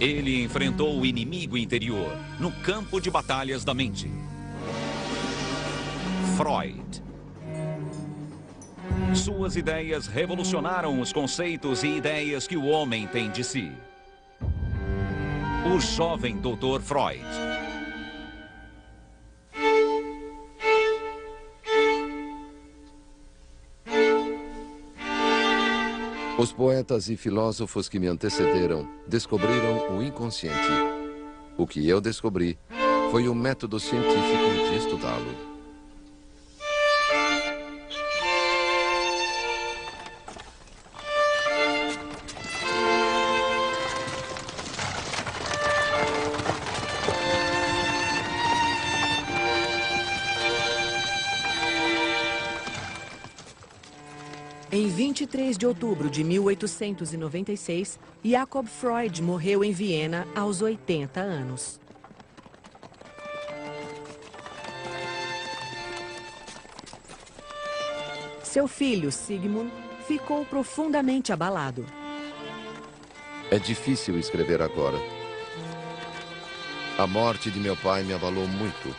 Ele enfrentou o inimigo interior no campo de batalhas da mente. Freud. Suas ideias revolucionaram os conceitos e ideias que o homem tem de si. O jovem Dr. Freud. Os poetas e filósofos que me antecederam descobriram o inconsciente. O que eu descobri foi o método científico de estudá-lo. Em 23 de outubro de 1896, Jakob Freud morreu em Viena aos 80 anos. Seu filho, Sigmund, ficou profundamente abalado. É difícil escrever agora. A morte de meu pai me abalou muito.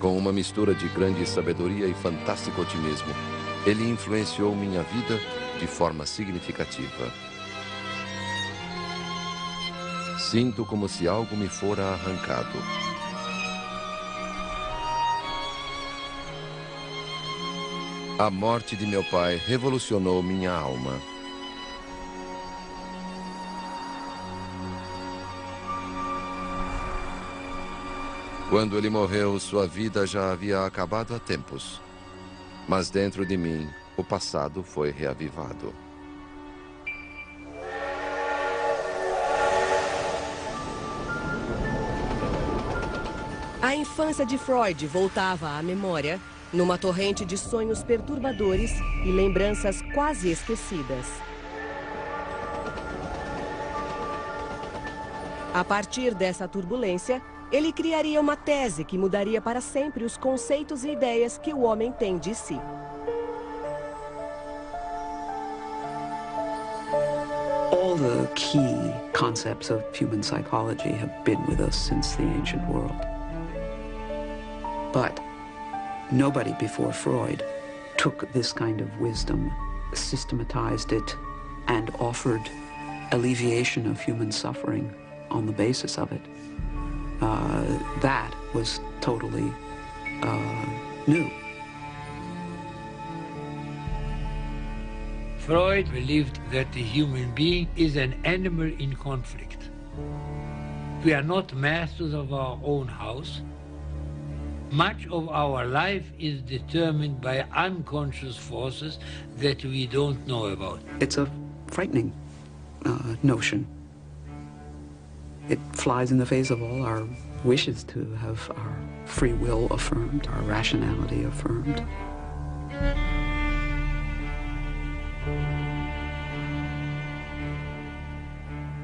Com uma mistura de grande sabedoria e fantástico otimismo, ele influenciou minha vida de forma significativa. Sinto como se algo me fora arrancado. A morte de meu pai revolucionou minha alma. Quando ele morreu, sua vida já havia acabado há tempos. Mas dentro de mim, o passado foi reavivado. A infância de Freud voltava à memória numa torrente de sonhos perturbadores e lembranças quase esquecidas. A partir dessa turbulência, ele criaria uma tese que mudaria para sempre os conceitos e ideias que o homem tem de si. All the key concepts of human psychology have been with us since the ancient world. But nobody before Freud took this kind of wisdom, systematized it, and offered alleviation of human suffering on the basis of it. That was totally new. Freud believed that the human being is an animal in conflict. We are not masters of our own house. Much of our life is determined by unconscious forces that we don't know about. It's a frightening notion. It flies in the face of all our wishes to have our free will affirmed, our rationality affirmed.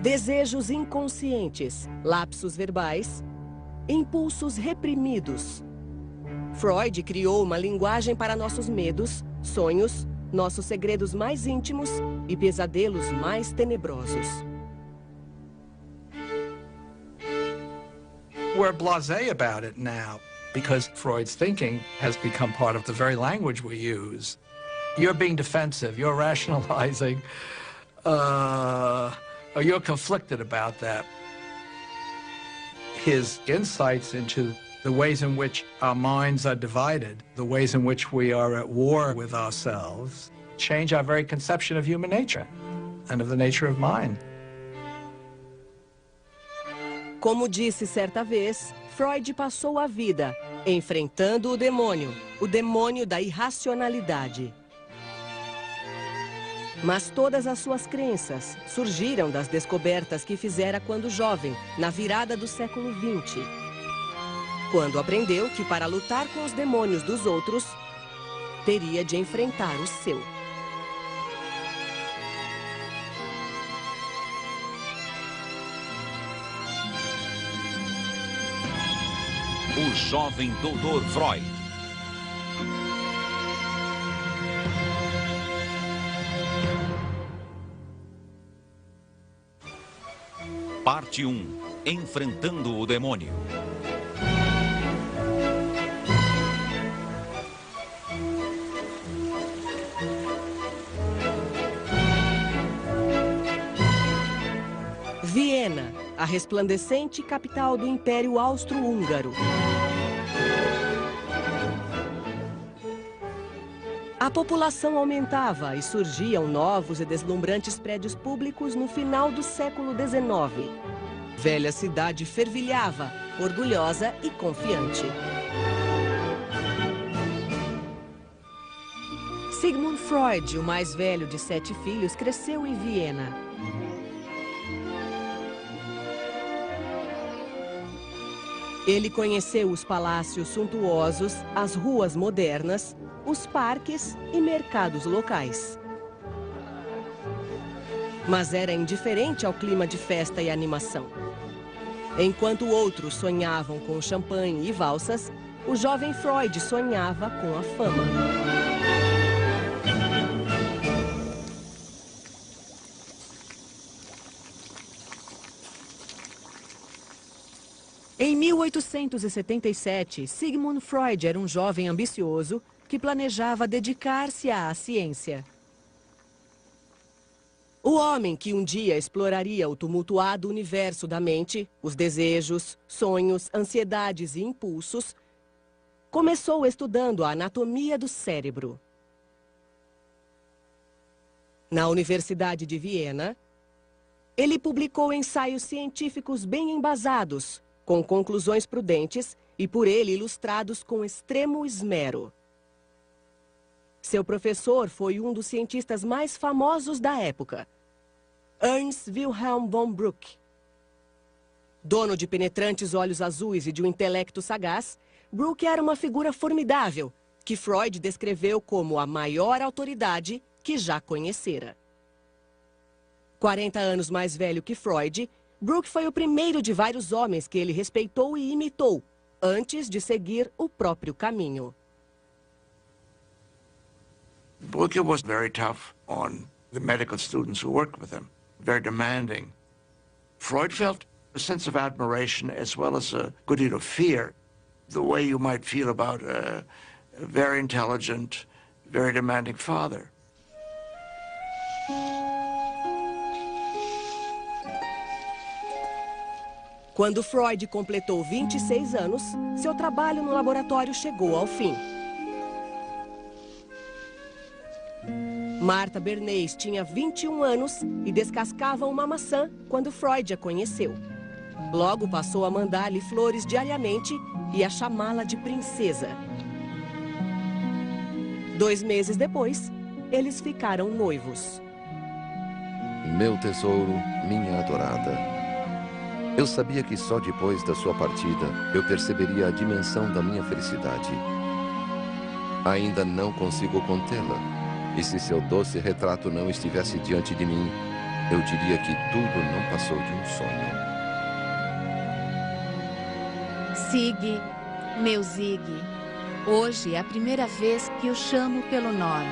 Desejos inconscientes, lapsos verbais, impulsos reprimidos. Freud criou uma linguagem para nossos medos, sonhos, nossos segredos mais íntimos e pesadelos mais tenebrosos. We're blasé about it now because Freud's thinking has become part of the very language we use. You're being defensive, you're rationalizing, or you're conflicted about that. His insights into the ways in which our minds are divided, the ways in which we are at war with ourselves, change our very conception of human nature and of the nature of mind. Como disse certa vez, Freud passou a vida enfrentando o demônio da irracionalidade. Mas todas as suas crenças surgiram das descobertas que fizera quando jovem, na virada do século XX. Quando aprendeu que para lutar com os demônios dos outros, teria de enfrentar o seu. O jovem Dr. Freud. Parte 1. Enfrentando o demônio. Viena, a resplandecente capital do Império Austro-Húngaro. A população aumentava e surgiam novos e deslumbrantes prédios públicos no final do século XIX. Velha cidade fervilhava, orgulhosa e confiante. Sigmund Freud, o mais velho de 7 filhos, cresceu em Viena. Ele conheceu os palácios suntuosos, as ruas modernas, os parques e mercados locais. Mas era indiferente ao clima de festa e animação. Enquanto outros sonhavam com champanhe e valsas, o jovem Freud sonhava com a fama. Em 1877, Sigmund Freud era um jovem ambicioso que planejava dedicar-se à ciência. O homem que um dia exploraria o tumultuado universo da mente, os desejos, sonhos, ansiedades e impulsos, começou estudando a anatomia do cérebro. Na Universidade de Viena, ele publicou ensaios científicos bem embasados, com conclusões prudentes e por ele ilustrados com extremo esmero. Seu professor foi um dos cientistas mais famosos da época, Ernst Wilhelm von Bruck. Dono de penetrantes olhos azuis e de um intelecto sagaz, Bruck era uma figura formidável, que Freud descreveu como a maior autoridade que já conhecera. 40 anos mais velho que Freud, Bruck foi o primeiro de vários homens que ele respeitou e imitou, antes de seguir o próprio caminho. Bruck was very tough on the medical students who worked with him, very demanding. Freud felt a sense of admiration as well as a good deal of fear, the way you might feel about a very intelligent, very demanding father. Quando Freud completou 26 anos, seu trabalho no laboratório chegou ao fim. Martha Bernays tinha 21 anos e descascava uma maçã quando Freud a conheceu. Logo passou a mandar-lhe flores diariamente e a chamá-la de princesa. 2 meses depois, eles ficaram noivos. Meu tesouro, minha adorada. Eu sabia que só depois da sua partida eu perceberia a dimensão da minha felicidade. Ainda não consigo contê-la. E se seu doce retrato não estivesse diante de mim, eu diria que tudo não passou de um sonho. Sig, meu Zig, hoje é a primeira vez que o chamo pelo nome.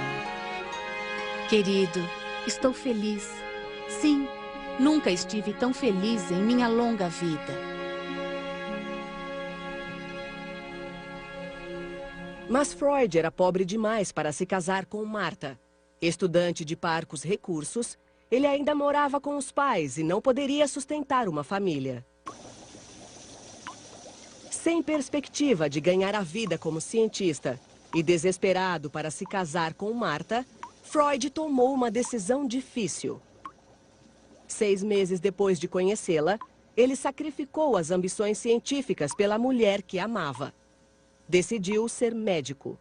Querido, estou feliz. Sim, nunca estive tão feliz em minha longa vida. Mas Freud era pobre demais para se casar com Martha. Estudante de parcos recursos, ele ainda morava com os pais e não poderia sustentar uma família. Sem perspectiva de ganhar a vida como cientista e desesperado para se casar com Martha, Freud tomou uma decisão difícil. 6 meses depois de conhecê-la, ele sacrificou as ambições científicas pela mulher que amava. Decidiu ser médico.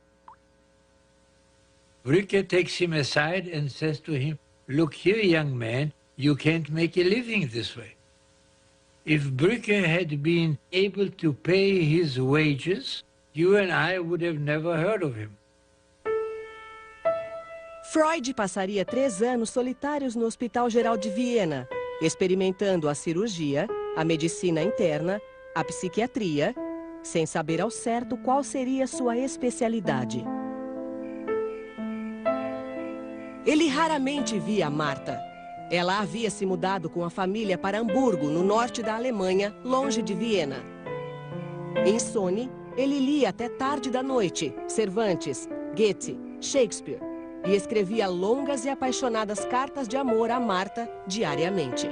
Bruck takes him aside and says to him, "Look here, young man, you can't make a living this way." If Bruck had been able to pay his wages, you and I would have never heard of him. Freud passaria 3 anos solitários no Hospital Geral de Viena, experimentando a cirurgia, a medicina interna, a psiquiatria, sem saber ao certo qual seria sua especialidade. Ele raramente via Martha. Ela havia se mudado com a família para Hamburgo, no norte da Alemanha, longe de Viena. Insone, ele lia até tarde da noite Cervantes, Goethe, Shakespeare e escrevia longas e apaixonadas cartas de amor a Marta diariamente.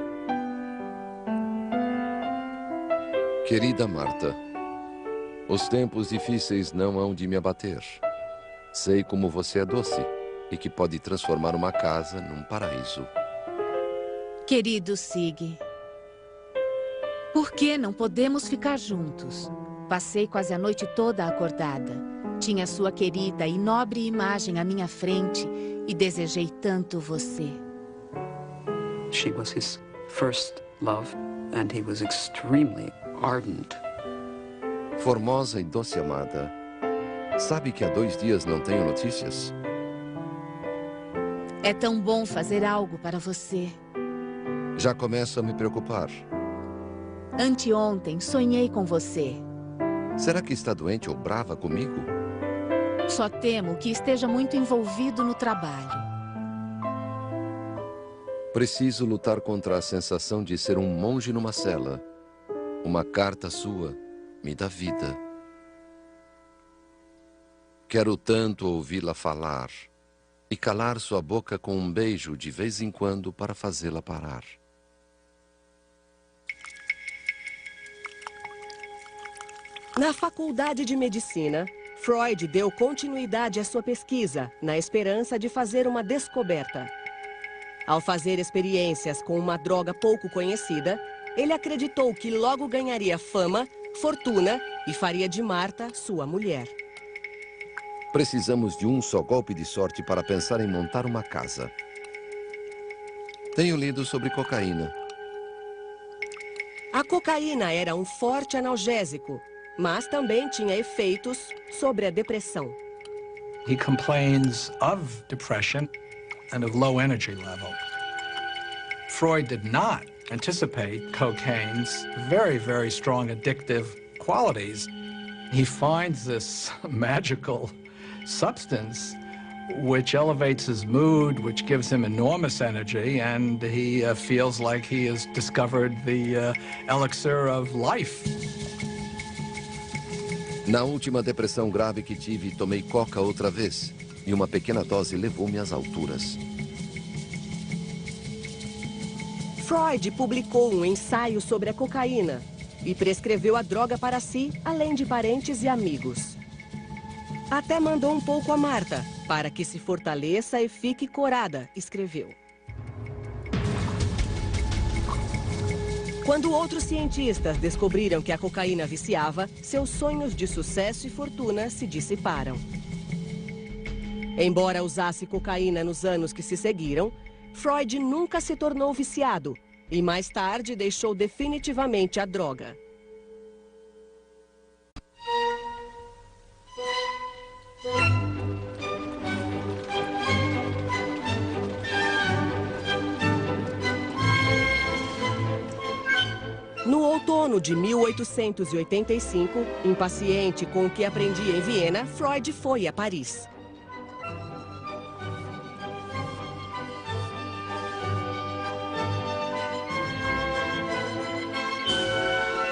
Querida Marta, os tempos difíceis não hão de me abater. Sei como você é doce e que pode transformar uma casa num paraíso. Querido Sig, por que não podemos ficar juntos? Passei quase a noite toda acordada. Tinha sua querida e nobre imagem à minha frente e desejei tanto você. She was his first love, and he was extremely ardent. Formosa e doce amada, sabe que há 2 dias não tenho notícias? É tão bom fazer algo para você. Já começo a me preocupar. Anteontem sonhei com você. Será que está doente ou brava comigo? Só temo que esteja muito envolvido no trabalho. Preciso lutar contra a sensação de ser um monge numa cela. Uma carta sua me dá vida. Quero tanto ouvi-la falar e calar sua boca com um beijo de vez em quando para fazê-la parar. Na Faculdade de Medicina, Freud deu continuidade à sua pesquisa, na esperança de fazer uma descoberta. Ao fazer experiências com uma droga pouco conhecida, ele acreditou que logo ganharia fama, fortuna e faria de Marta sua mulher. Precisamos de um só golpe de sorte para pensar em montar uma casa. Tenho lido sobre cocaína. A cocaína era um forte analgésico, mas também tinha efeitos sobre a depressão. He complains of depression and of low energy level. Freud did not anticipate cocaine's very, very strong addictive qualities. He finds this magical substance which elevates his mood, which gives him enormous energy, and he feels like he has discovered the elixir of life. Na última depressão grave que tive, tomei coca outra vez, e uma pequena dose levou-me às alturas. Freud publicou um ensaio sobre a cocaína e prescreveu a droga para si, além de parentes e amigos. Até mandou um pouco a Marta, para que se fortaleça e fique corada, escreveu. Quando outros cientistas descobriram que a cocaína viciava, seus sonhos de sucesso e fortuna se dissiparam. Embora usasse cocaína nos anos que se seguiram, Freud nunca se tornou viciado e mais tarde deixou definitivamente a droga. No outono de 1885, impaciente com o que aprendia em Viena, Freud foi a Paris.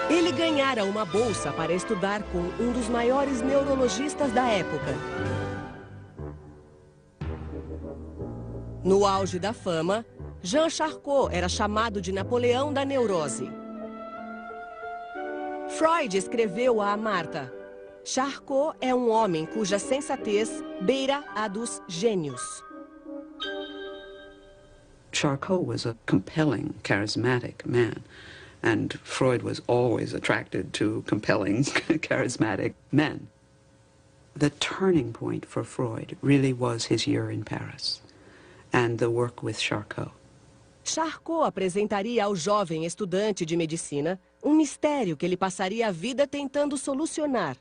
Ele ganhara uma bolsa para estudar com um dos maiores neurologistas da época. No auge da fama, Jean Charcot era chamado de Napoleão da neurose. Freud escreveu a Marta: Charcot é um homem cuja sensatez beira a dos gênios. Charcot was a compelling, charismatic man, and Freud was always attracted to compelling, charismatic men. The turning point for Freud really was his year in Paris and the work with Charcot. Charcot apresentaria ao jovem estudante de medicina um mistério que ele passaria a vida tentando solucionar: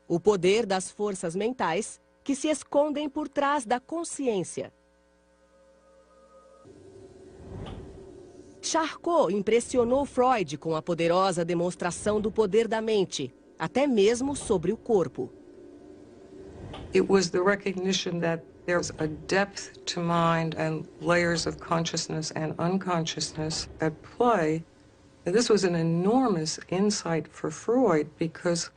o poder das forças mentais que se escondem por trás da consciência. Charcot impressionou Freud com a poderosa demonstração do poder da mente, até mesmo sobre o corpo. It was the recognition that There's a depth to mind and layers of consciousness and unconsciousness at play. And this was an enormous insight for Freud because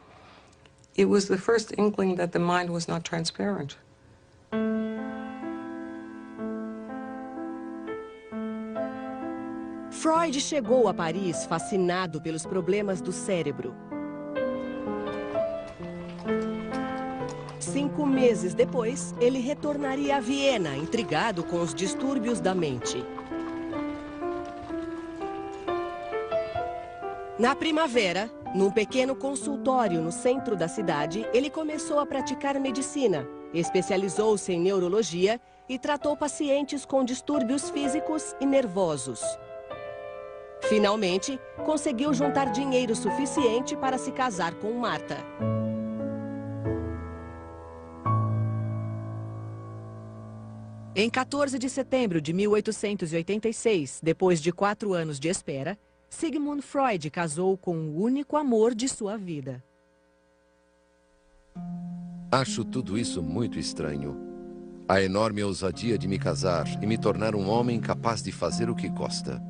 it was the first inkling that the mind was not transparent. Freud chegou a Paris fascinado pelos problemas do cérebro. 5 meses depois, ele retornaria a Viena, intrigado com os distúrbios da mente. Na primavera, num pequeno consultório no centro da cidade, ele começou a praticar medicina, especializou-se em neurologia e tratou pacientes com distúrbios físicos e nervosos. Finalmente, conseguiu juntar dinheiro suficiente para se casar com Martha. Em 14 de setembro de 1886, depois de 4 anos de espera, Sigmund Freud casou com o único amor de sua vida. Acho tudo isso muito estranho. A enorme ousadia de me casar e me tornar um homem capaz de fazer o que gosta.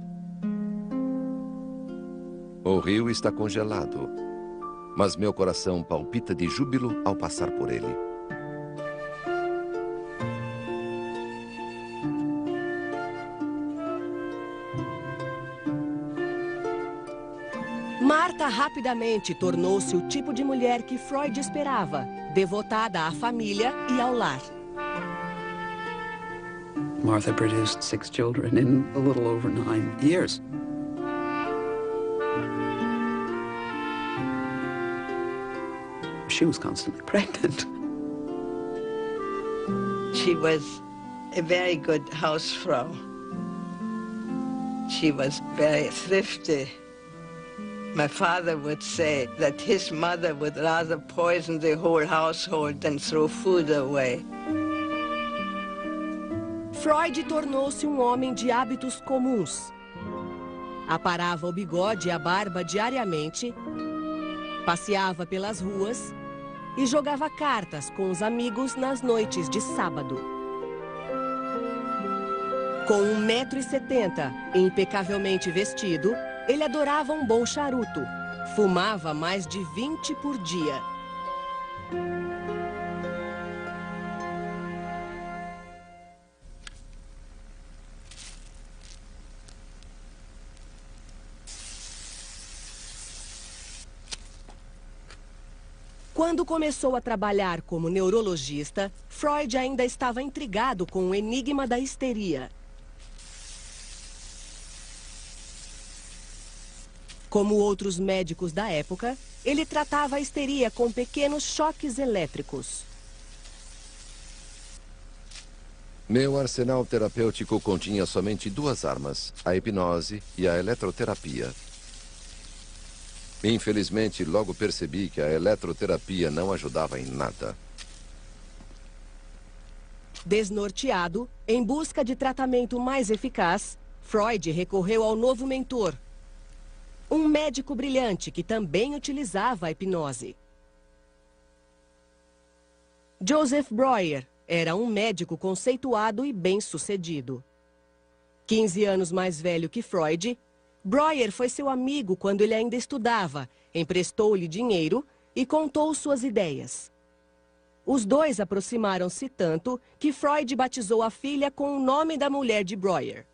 O rio está congelado, mas meu coração palpita de júbilo ao passar por ele. Martha rapidamente tornou-se o tipo de mulher que Freud esperava, devotada à família e ao lar. Martha produced 6 children in a little over 9 years. She was constantly pregnant. She was a very good housefrau. She was very thrifty. My father would say that his mother would rather poison the whole household than throw food away. Freud tornou-se um homem de hábitos comuns. Aparava o bigode e a barba diariamente, passeava pelas ruas e jogava cartas com os amigos nas noites de sábado. Com 1,70 m e impecavelmente vestido, ele adorava um bom charuto. Fumava mais de 20 por dia. Quando começou a trabalhar como neurologista, Freud ainda estava intrigado com o enigma da histeria. Como outros médicos da época, ele tratava a histeria com pequenos choques elétricos. Meu arsenal terapêutico continha somente 2 armas, a hipnose e a eletroterapia. Infelizmente, logo percebi que a eletroterapia não ajudava em nada. Desnorteado, em busca de tratamento mais eficaz, Freud recorreu ao novo mentor, um médico brilhante que também utilizava a hipnose. Joseph Breuer era um médico conceituado e bem-sucedido. 15 anos mais velho que Freud, Breuer foi seu amigo quando ele ainda estudava, emprestou-lhe dinheiro e contou suas ideias. Os dois aproximaram-se tanto que Freud batizou a filha com o nome da mulher de Breuer.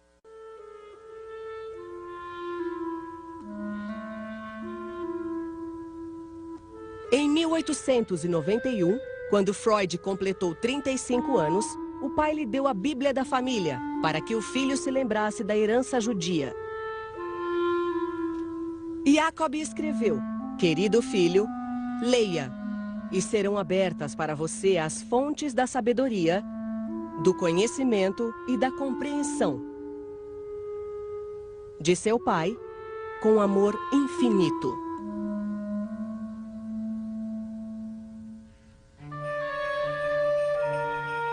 Em 1891, quando Freud completou 35 anos, o pai lhe deu a Bíblia da família para que o filho se lembrasse da herança judia. Jacob escreveu: "Querido filho, leia, e serão abertas para você as fontes da sabedoria, do conhecimento e da compreensão." De seu pai, com amor infinito.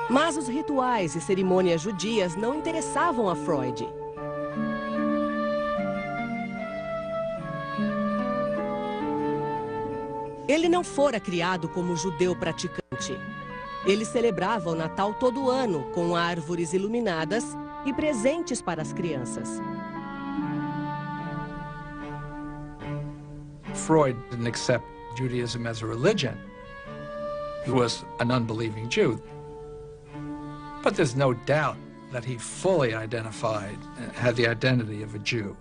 Mas os rituais e cerimônias judias não interessavam a Freud. Ele não fora criado como judeu praticante. Ele celebrava o Natal todo ano com árvores iluminadas e presentes para as crianças. Freud didn't accept Judaism as a religion. He was an unbelieving Jew. But there's no doubt that he fully identified, had the identity of a Jew.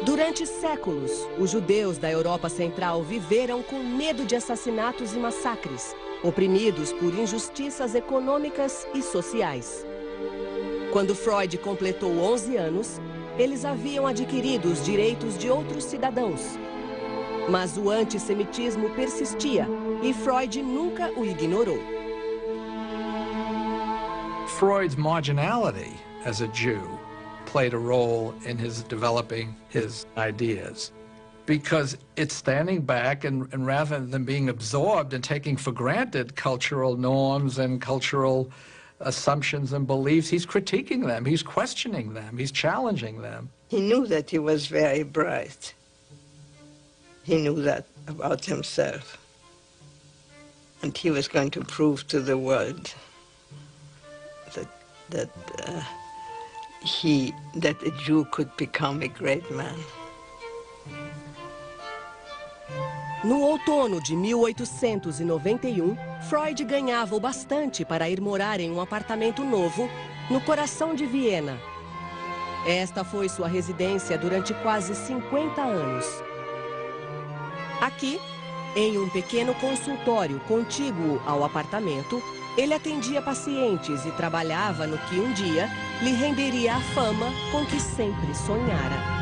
Durante séculos, os judeus da Europa Central viveram com medo de assassinatos e massacres, oprimidos por injustiças econômicas e sociais. Quando Freud completou 11 anos, eles haviam adquirido os direitos de outros cidadãos. Mas o antissemitismo persistia e Freud nunca o ignorou. Freud's marginality as a Jew played a role in his developing his ideas, because it's standing back and rather than being absorbed and taking for granted cultural norms and cultural assumptions and beliefs, he's critiquing them, he's questioning them, he's challenging them. He knew that he was very bright. He knew that about himself. And he was going to prove to the world that a Jew could become a great man. No outono de 1891, Freud ganhava o bastante para ir morar em um apartamento novo no coração de Viena. Esta foi sua residência durante quase 50 anos. Aqui, em um pequeno consultório contíguo ao apartamento, ele atendia pacientes e trabalhava no que um dia lhe renderia a fama com que sempre sonhara.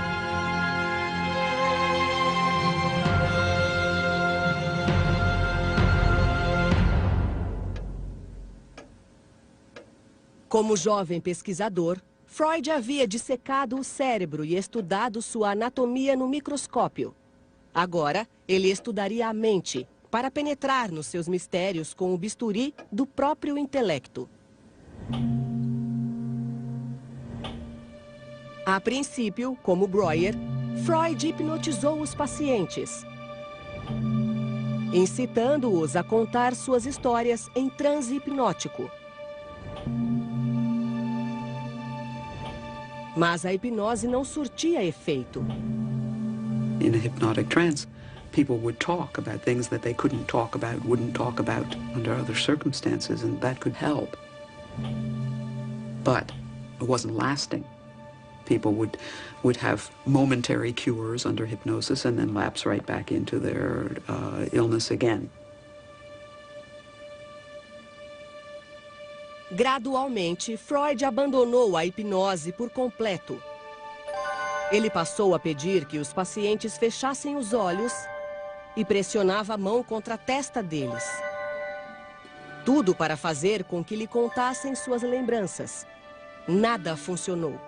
Como jovem pesquisador, Freud havia dissecado o cérebro e estudado sua anatomia no microscópio. Agora, ele estudaria a mente para penetrar nos seus mistérios com o bisturi do próprio intelecto. A princípio, como Breuer, Freud hipnotizou os pacientes, incitando-os a contar suas histórias em transe hipnótico. Mas a hipnose não surtia efeito. In a hypnotic trance, people would talk about things that they couldn't talk about, wouldn't talk about under other circumstances, and that could help. But it wasn't lasting. People would have momentary cures under hypnosis and then lapse right back into their illness again. Gradualmente, Freud abandonou a hipnose por completo. Ele passou a pedir que os pacientes fechassem os olhos e pressionava a mão contra a testa deles. Tudo para fazer com que lhe contassem suas lembranças. Nada funcionou.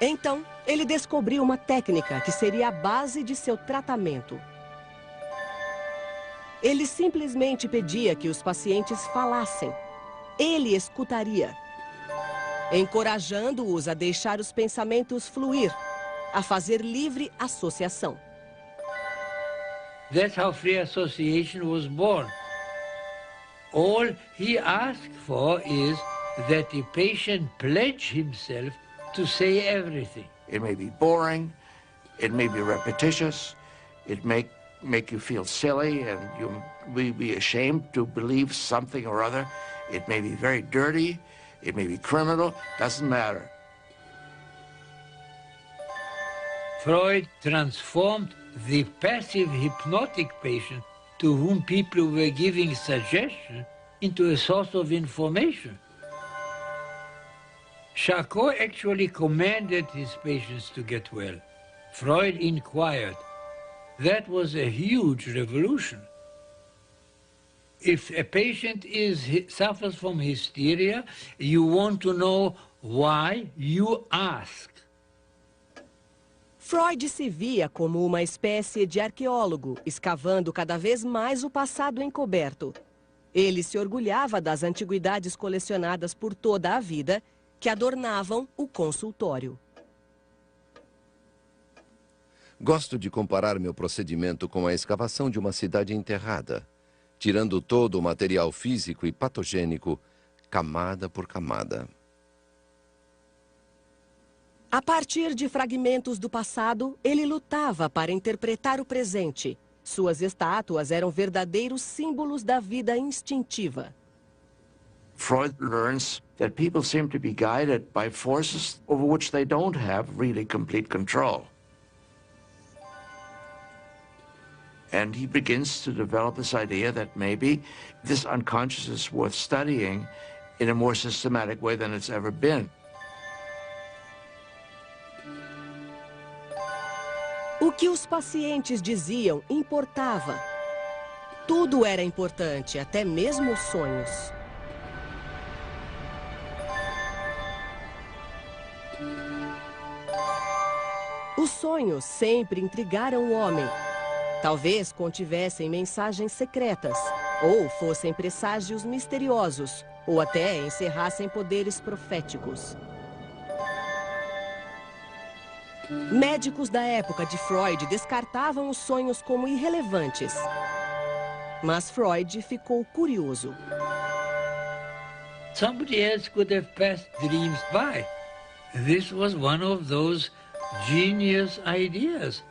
Então, ele descobriu uma técnica que seria a base de seu tratamento. Ele simplesmente pedia que os pacientes falassem. Ele escutaria, encorajando-os a deixar os pensamentos fluir, a fazer livre associação. That's how free association was born. All he asked for is that the patient pledge himself to say everything. It may be boring, it may be repetitious, it may make you feel silly and you may be ashamed to believe something or other. It may be very dirty, it may be criminal, doesn't matter. Freud transformed the passive hypnotic patient to whom people were giving suggestion into a source of information. Charcot actually commanded his patients to get well. Freud inquired. That was a huge revolution. If a patient suffers from hysteria, you want to know why, you ask. Freud se via como uma espécie de arqueólogo, escavando cada vez mais o passado encoberto. Ele se orgulhava das antiguidades colecionadas por toda a vida, que adornavam o consultório. Gosto de comparar meu procedimento com a escavação de uma cidade enterrada, tirando todo o material físico e patogênico, camada por camada. A partir de fragmentos do passado, ele lutava para interpretar o presente. Suas estátuas eram verdadeiros símbolos da vida instintiva. Freud learns that people seem to be guided by forces over which they don't have really complete control. And he begins to develop this idea that maybe this unconscious is worth studying in a more systematic way than it's ever been. O que os pacientes diziam importava. Tudo era importante, até mesmo os sonhos. Os sonhos sempre intrigaram o homem. Talvez contivessem mensagens secretas, ou fossem presságios misteriosos, ou até encerrassem poderes proféticos. Médicos da época de Freud descartavam os sonhos como irrelevantes. Mas Freud ficou curioso. Somebody else could have passed dreams by. This was one of those genius ideas.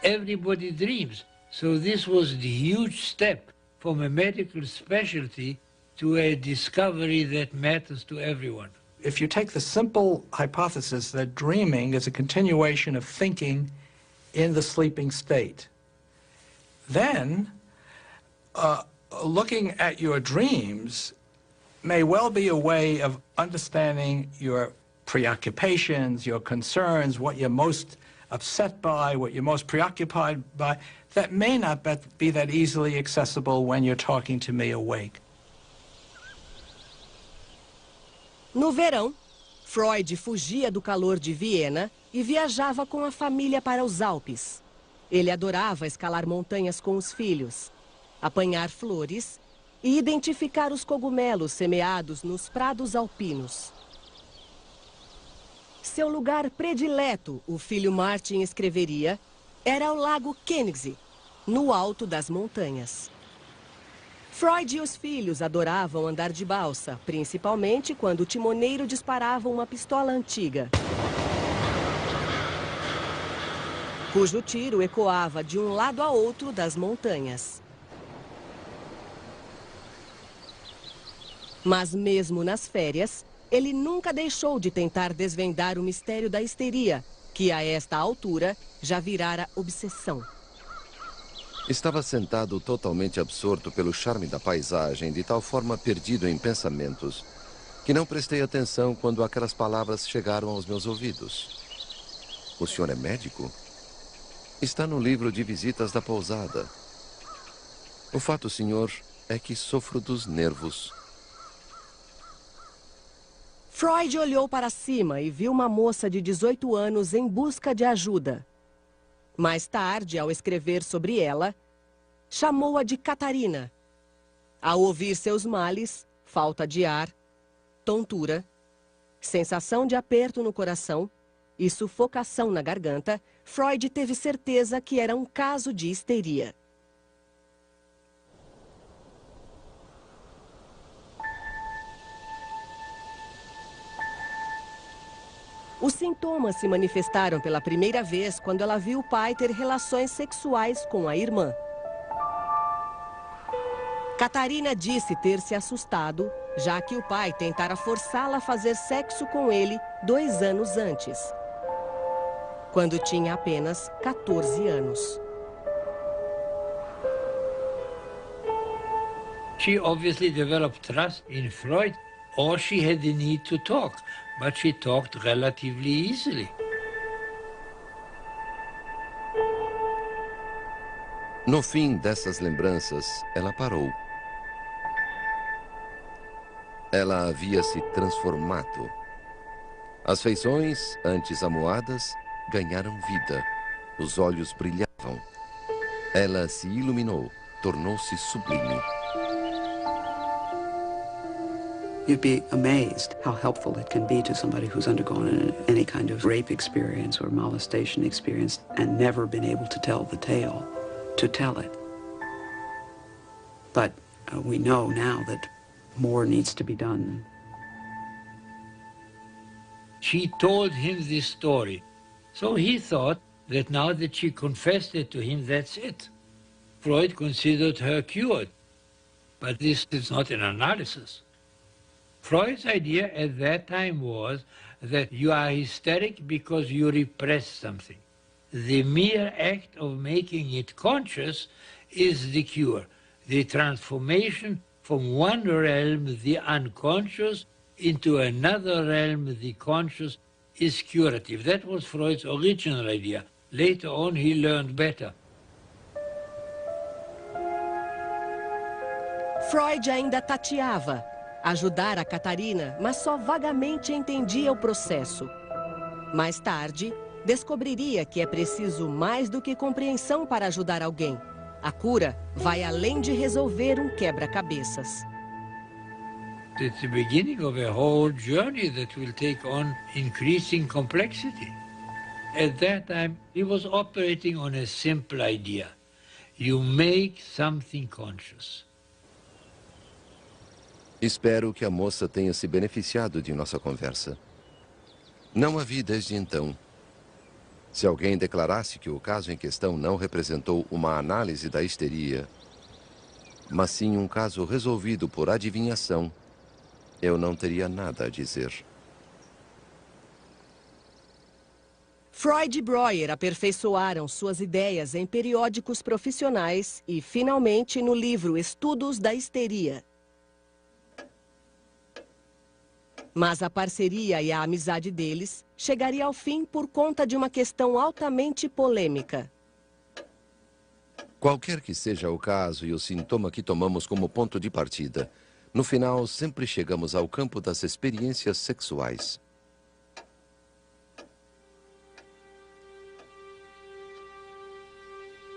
Everybody dreams. So this was the huge step from a medical specialty to a discovery that matters to everyone. If you take the simple hypothesis that dreaming is a continuation of thinking in the sleeping state, then looking at your dreams may well be a way of understanding your preoccupations, your concerns, what you're most upset by, what you're most preoccupied by. That may not be that easily accessible when you're talking to me awake. No verão, Freud fugia do calor de Viena e viajava com a família para os Alpes. Ele adorava escalar montanhas com os filhos, apanhar flores e identificar os cogumelos semeados nos prados alpinos. Seu lugar predileto, o filho Martin escreveria, era o Lago Koenigsee, no alto das montanhas. Freud e os filhos adoravam andar de balsa, principalmente quando o timoneiro disparava uma pistola antiga, cujo tiro ecoava de um lado a outro das montanhas. Mas mesmo nas férias, ele nunca deixou de tentar desvendar o mistério da histeria, que a esta altura já virara obsessão. Estava sentado totalmente absorto pelo charme da paisagem, de tal forma perdido em pensamentos, que não prestei atenção quando aquelas palavras chegaram aos meus ouvidos. O senhor é médico? Está no livro de visitas da pousada. O fato, senhor, é que sofro dos nervos. Freud olhou para cima e viu uma moça de 18 anos em busca de ajuda. Mais tarde, ao escrever sobre ela, chamou-a de Catarina. Ao ouvir seus males, falta de ar, tontura, sensação de aperto no coração e sufocação na garganta, Freud teve certeza que era um caso de histeria. Os sintomas se manifestaram pela primeira vez quando ela viu o pai ter relações sexuais com a irmã. Catarina disse ter se assustado, já que o pai tentara forçá-la a fazer sexo com ele 2 anos antes, quando tinha apenas 14 anos. She obviously developed trust in Freud, or she had the need to talk, but she talked relatively easily. No fim dessas lembranças, ela parou. Ela havia se transformado. As feições, antes amuadas, ganharam vida. Os olhos brilhavam. Ela se iluminou, tornou-se sublime. You'd be amazed how helpful it can be to somebody who's undergone any kind of rape experience or molestation experience and never been able to tell the tale, to tell it. But we know now that more needs to be done. She told him this story, so he thought that now that she confessed it to him, that's it. Freud considered her cured, but this is not an analysis. Freud's idea at that time was that you are hysteric because you repress something. The mere act of making it conscious is the cure, the transformation from one realm, the unconscious, into another realm, the conscious, is curative. That was Freud's original idea. Later on, he learned better. Freud ainda tateava. Ajudar a Catarina, mas só vagamente entendia o processo. Mais tarde, descobriria que é preciso mais do que compreensão para ajudar alguém. A cura vai além de resolver um quebra-cabeças. It's the beginning of a whole journey that will take on increasing complexity. At that time, he was operating on a simple idea. You make something conscious. Espero que a moça tenha se beneficiado de nossa conversa. Não a vi desde então. Se alguém declarasse que o caso em questão não representou uma análise da histeria, mas sim um caso resolvido por adivinhação, eu não teria nada a dizer. Freud e Breuer aperfeiçoaram suas ideias em periódicos profissionais e, finalmente, no livro Estudos da Histeria. Mas a parceria e a amizade deles chegaria ao fim por conta de uma questão altamente polêmica. Qualquer que seja o caso e o sintoma que tomamos como ponto de partida, no final sempre chegamos ao campo das experiências sexuais.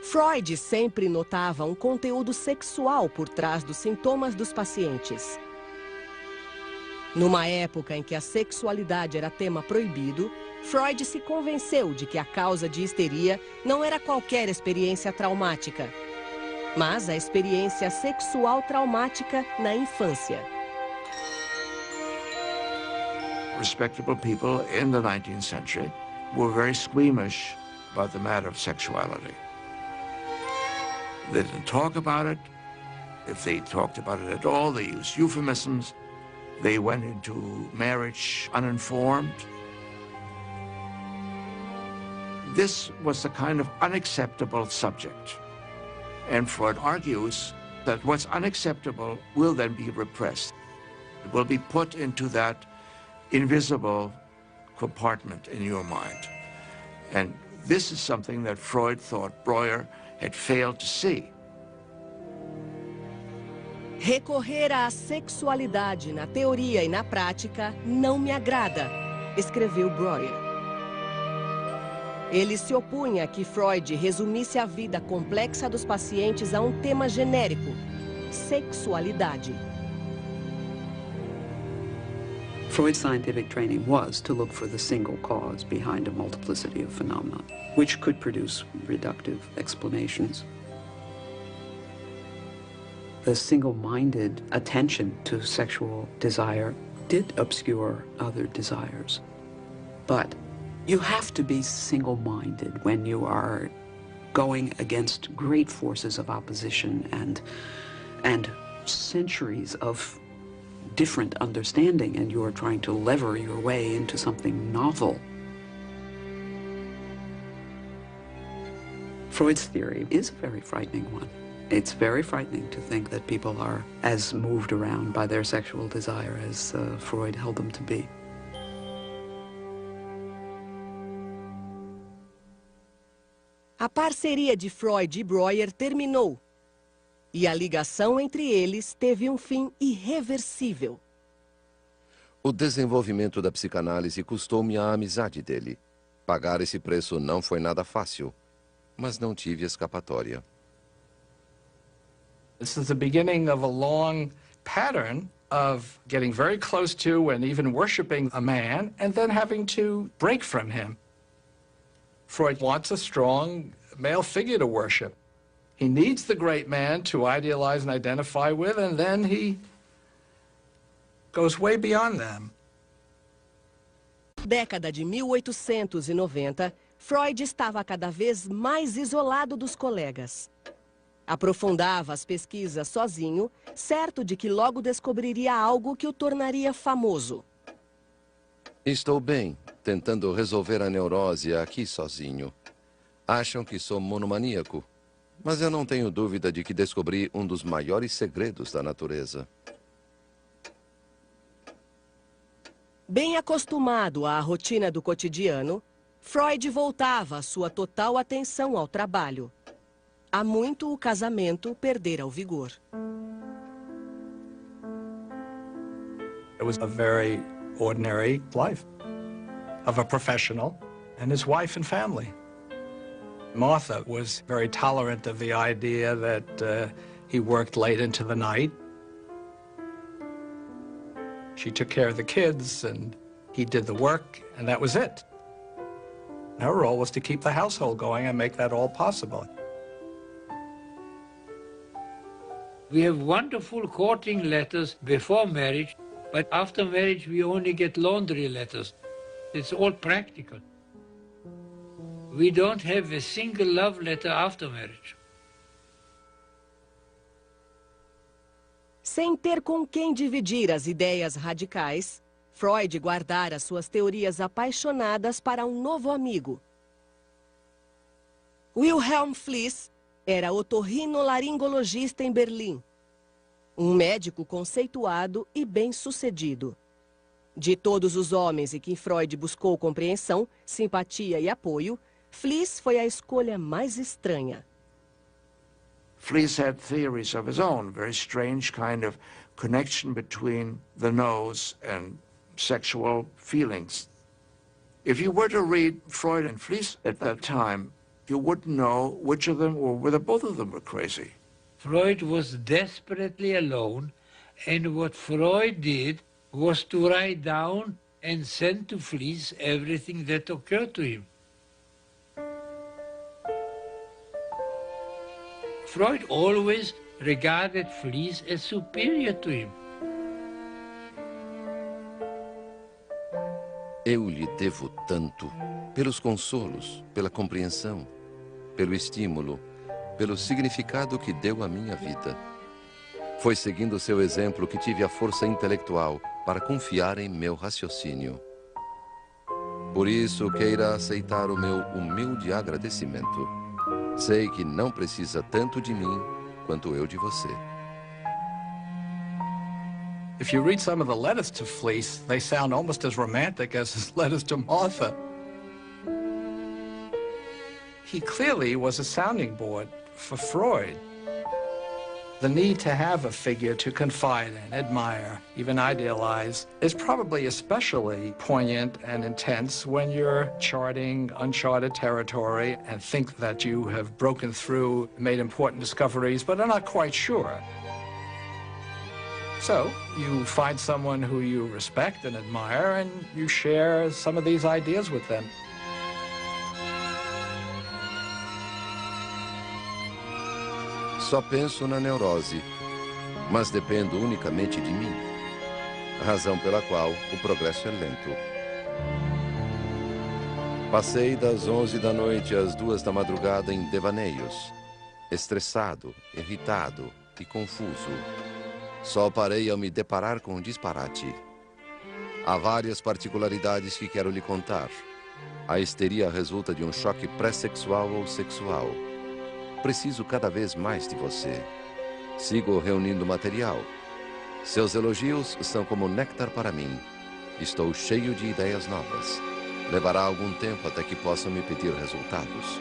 Freud sempre notava um conteúdo sexual por trás dos sintomas dos pacientes. Numa época em que a sexualidade era tema proibido, Freud se convenceu de que a causa de histeria não era qualquer experiência traumática, mas a experiência sexual traumática na infância. Respectable people in the 19th century were very squeamish about the matter of sexuality. They didn't talk about it. If they talked about it at all, they used euphemisms. They went into marriage uninformed. This was a kind of unacceptable subject. And Freud argues that what's unacceptable will then be repressed. It will be put into that invisible compartment in your mind. And this is something that Freud thought Breuer had failed to see. Recorrer à sexualidade na teoria e na prática não me agrada, escreveu Breuer. Ele se opunha a que Freud resumisse a vida complexa dos pacientes a um tema genérico: sexualidade. Freud's scientific training was to look for the single cause behind a multiplicity of phenomena, which could produce reductive explanations. The single-minded attention to sexual desire did obscure other desires. But you have to be single-minded when you are going against great forces of opposition and centuries of different understanding, and you are trying to lever your way into something novel. Freud's theory is a very frightening one. It's very frightening to think that people are as moved around by their sexual desire as Freud held them to be. A parceria de Freud e Breuer terminou, e a ligação entre eles teve um fim irreversível. O desenvolvimento da psicanálise custou-me a amizade dele. Pagar esse preço não foi nada fácil, mas não tive escapatória. This is the beginning of a long pattern of getting very close to and even worshiping a man and then having to break from him. Freud wants a strong male figure to worship. He needs the great man to idealize and identify with, and then he goes way beyond them. Década de 1890, Freud estava cada vez mais isolado dos colegas. Aprofundava as pesquisas sozinho, certo de que logo descobriria algo que o tornaria famoso. Estou bem, tentando resolver a neurose aqui sozinho. Acham que sou monomaníaco, mas eu não tenho dúvida de que descobri um dos maiores segredos da natureza. Bem acostumado à rotina do cotidiano, Freud voltava a sua total atenção ao trabalho. Há muito o casamento perdera o vigor. It was a very ordinary life of a professional and his wife and family. Martha was very tolerant of the idea that he worked late into the night. She took care of the kids and he did the work, and that was it. Her role was to keep the household going and make that all possible. We have wonderful courting letters before marriage, but after marriage we only get laundry letters. It's all practical. We don't have a single love letter after marriage. Sem ter com quem dividir as ideias radicais, Freud guardara suas teorias apaixonadas para um novo amigo. Wilhelm Fliess era otorrinolaringologista em Berlim. Um médico conceituado e bem-sucedido. De todos os homens em que Freud buscou compreensão, simpatia e apoio, Fliess foi a escolha mais estranha. Fliess had theories of his own, very strange kind of connection between the nose and sexual feelings. If you were to read Freud and Fliess at that time, you wouldn't know which of them or whether both of them were crazy. Freud was desperately alone, and what Freud did was to write down and send to Fliess everything that occurred to him. Freud always regarded Fliess as superior to him. Eu lhe devo tanto, pelos consolos, pela compreensão, pelo estímulo, pelo significado que deu à minha vida. Foi seguindo seu exemplo que tive a força intelectual para confiar em meu raciocínio. Por isso, queira aceitar o meu humilde agradecimento. Sei que não precisa tanto de mim quanto eu de você. If you read some of the letters to Fliess, they sound almost as romantic as his letters to Martha. He clearly was a sounding board for Freud. The need to have a figure to confide in, admire, even idealize is probably especially poignant and intense when you're charting uncharted territory and think that you have broken through, made important discoveries, but are not quite sure. So you find someone who you respect and admire, and you share some of these ideas with them. Só penso na neurose, mas dependo unicamente de mim. Razão pela qual o progresso é lento. Passei das 11 da noite às 2 da madrugada em devaneios, estressado, irritado e confuso. Só parei ao me deparar com um disparate. Há várias particularidades que quero lhe contar. A histeria resulta de um choque pré-sexual ou sexual. Preciso cada vez mais de você. Sigo reunindo material. Seus elogios são como néctar para mim. Estou cheio de ideias novas. Levará algum tempo até que possam me pedir resultados.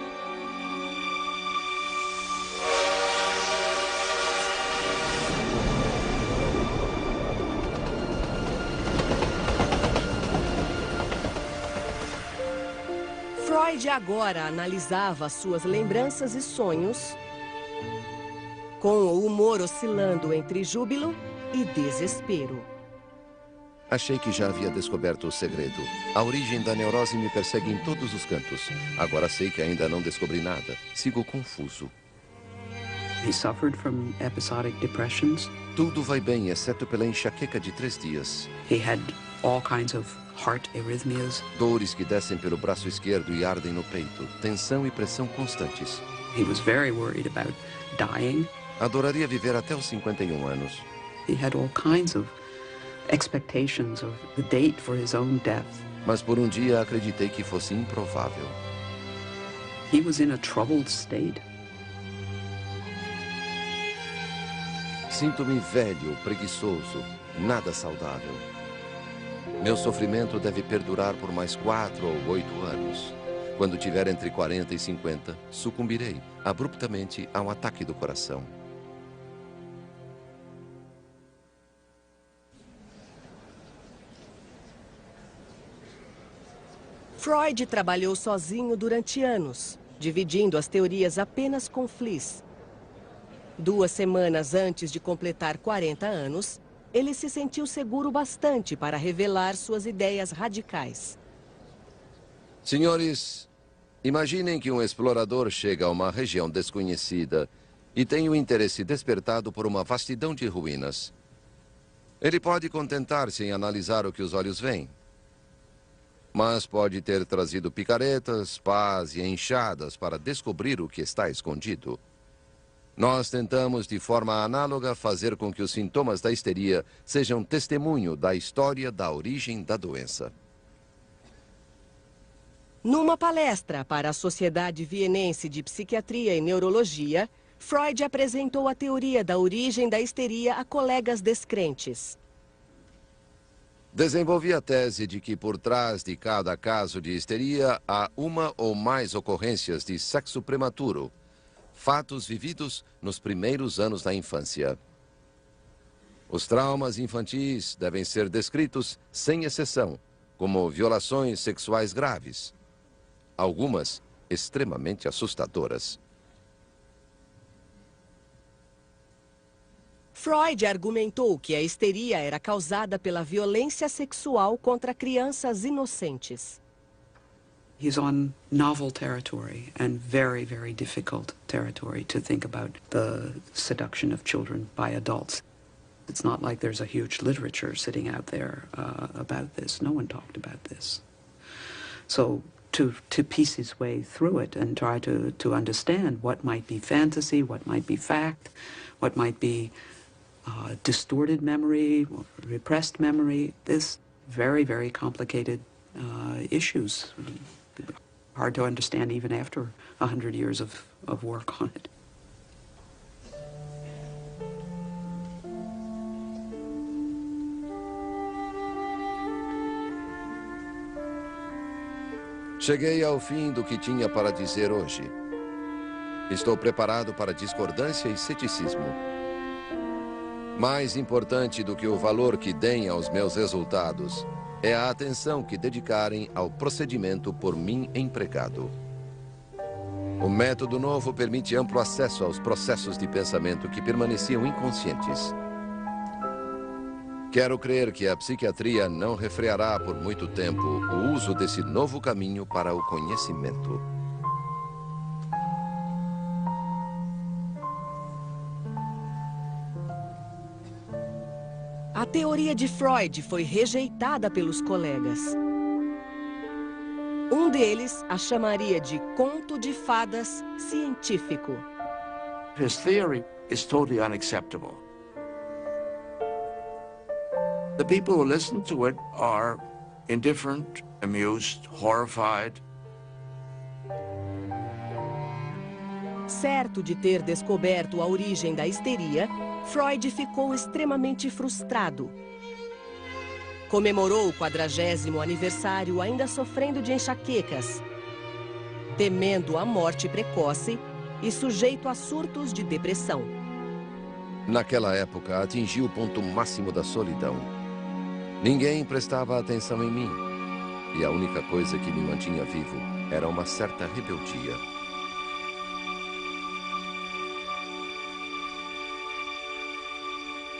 Freud agora analisava suas lembranças e sonhos, com o humor oscilando entre júbilo e desespero. Achei que já havia descoberto o segredo. A origem da neurose me persegue em todos os cantos. Agora sei que ainda não descobri nada. Sigo confuso. He suffered from episodic depressions. Tudo vai bem, exceto pela enxaqueca de 3 dias. He had all kinds of heart arrhythmias. Dores que descem pelo braço esquerdo e ardem no peito. Tensão e pressão constantes. He was very worried about dying. Adoraria viver até os 51 anos. He had all kinds of expectations of the date for his own death. Mas por um dia acreditei que fosse improvável. He was in a troubled state. Sinto-me velho, preguiçoso, nada saudável. Meu sofrimento deve perdurar por mais 4 ou 8 anos. Quando tiver entre 40 e 50, sucumbirei abruptamente a um ataque do coração. Freud trabalhou sozinho durante anos, dividindo as teorias apenas com Fliess. 2 semanas antes de completar 40 anos, ele se sentiu seguro bastante para revelar suas ideias radicais. Senhores, imaginem que um explorador chega a uma região desconhecida e tem o interesse despertado por uma vastidão de ruínas. Ele pode contentar-se em analisar o que os olhos veem, mas pode ter trazido picaretas, pás e enxadas para descobrir o que está escondido. Nós tentamos, de forma análoga, fazer com que os sintomas da histeria sejam testemunho da história da origem da doença. Numa palestra para a Sociedade Vienense de Psiquiatria e Neurologia, Freud apresentou a teoria da origem da histeria a colegas descrentes. Desenvolvi a tese de que por trás de cada caso de histeria há uma ou mais ocorrências de sexo prematuro, fatos vividos nos primeiros anos da infância. Os traumas infantis devem ser descritos sem exceção, como violações sexuais graves, algumas extremamente assustadoras. Freud argumentou que a histeria era causada pela violência sexual contra crianças inocentes. He's on novel territory and very, very difficult territory to think about the seduction of children by adults. It's not like there's a huge literature sitting out there about this. No one talked about this. So to piece his way through it and try to understand what might be fantasy, what might be fact, what might be distorted memory, repressed memory, this very, very complicated issues. Hard to understand even after 100 years of work on it. Cheguei ao fim do que tinha para dizer hoje. Estou preparado para discordância e ceticismo. Mais importante do que o valor que deem aos meus resultados é a atenção que dedicarem ao procedimento por mim empregado. O método novo permite amplo acesso aos processos de pensamento que permaneciam inconscientes. Quero crer que a psiquiatria não refreará por muito tempo o uso desse novo caminho para o conhecimento. A teoria de Freud foi rejeitada pelos colegas. Um deles a chamaria de conto de fadas científico. His theory is totally unacceptable. The people who listen to it are indifferent, amused, horrified. Certo de ter descoberto a origem da histeria, Freud ficou extremamente frustrado. Comemorou o 40º aniversário ainda sofrendo de enxaquecas, temendo a morte precoce e sujeito a surtos de depressão. Naquela época, atingi o ponto máximo da solidão. Ninguém prestava atenção em mim. E a única coisa que me mantinha vivo era uma certa rebeldia.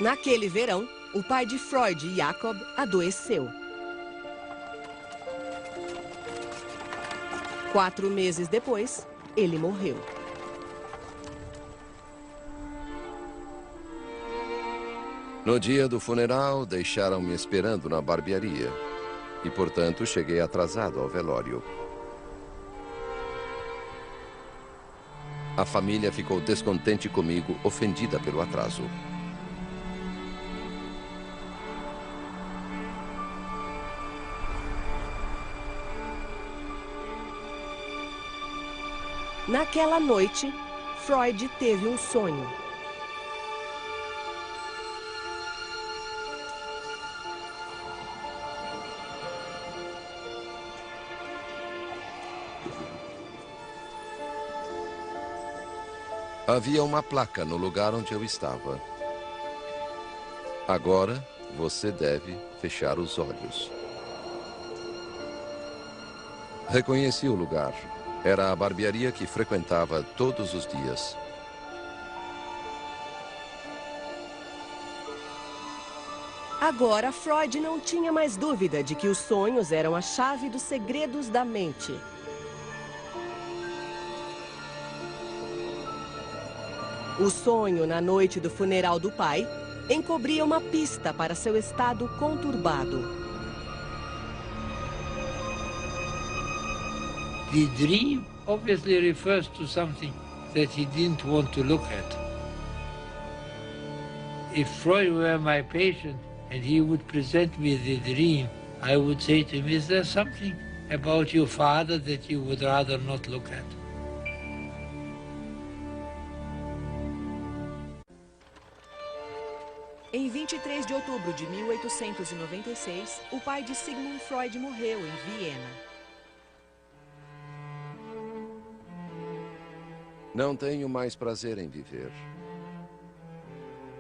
Naquele verão, o pai de Freud, Jacob, adoeceu. 4 meses depois, ele morreu. No dia do funeral, deixaram-me esperando na barbearia. E, portanto, cheguei atrasado ao velório. A família ficou descontente comigo, ofendida pelo atraso. Naquela noite, Freud teve um sonho. Havia uma placa no lugar onde eu estava. Agora, você deve fechar os olhos. Reconheci o lugar. Era a barbearia que frequentava todos os dias. Agora, Freud não tinha mais dúvida de que os sonhos eram a chave dos segredos da mente. O sonho na noite do funeral do pai encobria uma pista para seu estado conturbado. The dream obviously refers to something that he didn't want to look at. If Freud were my patient and he would present me the dream, I would say to him, is there something about your father that you would rather not look at? Em 23 de outubro de 1896, o pai de Sigmund Freud morreu em Viena. Não tenho mais prazer em viver.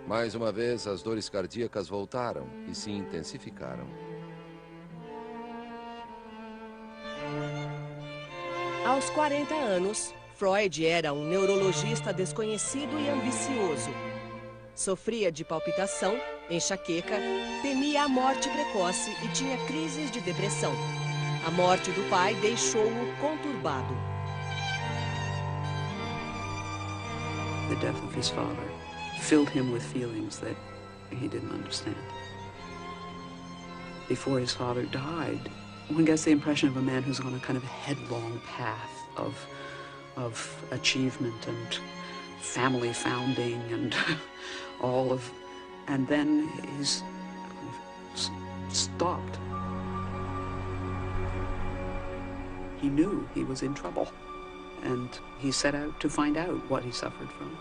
Mais uma vez, as dores cardíacas voltaram e se intensificaram. Aos 40 anos, Freud era um neurologista desconhecido e ambicioso. Sofria de palpitação, enxaqueca, temia a morte precoce e tinha crises de depressão. A morte do pai deixou-o conturbado. The death of his father filled him with feelings that he didn't understand. Before his father died, one gets the impression of a man who's on a kind of headlong path of achievement and family founding and all of, and then he's stopped. He knew he was in trouble, and he set out to find out what he suffered from.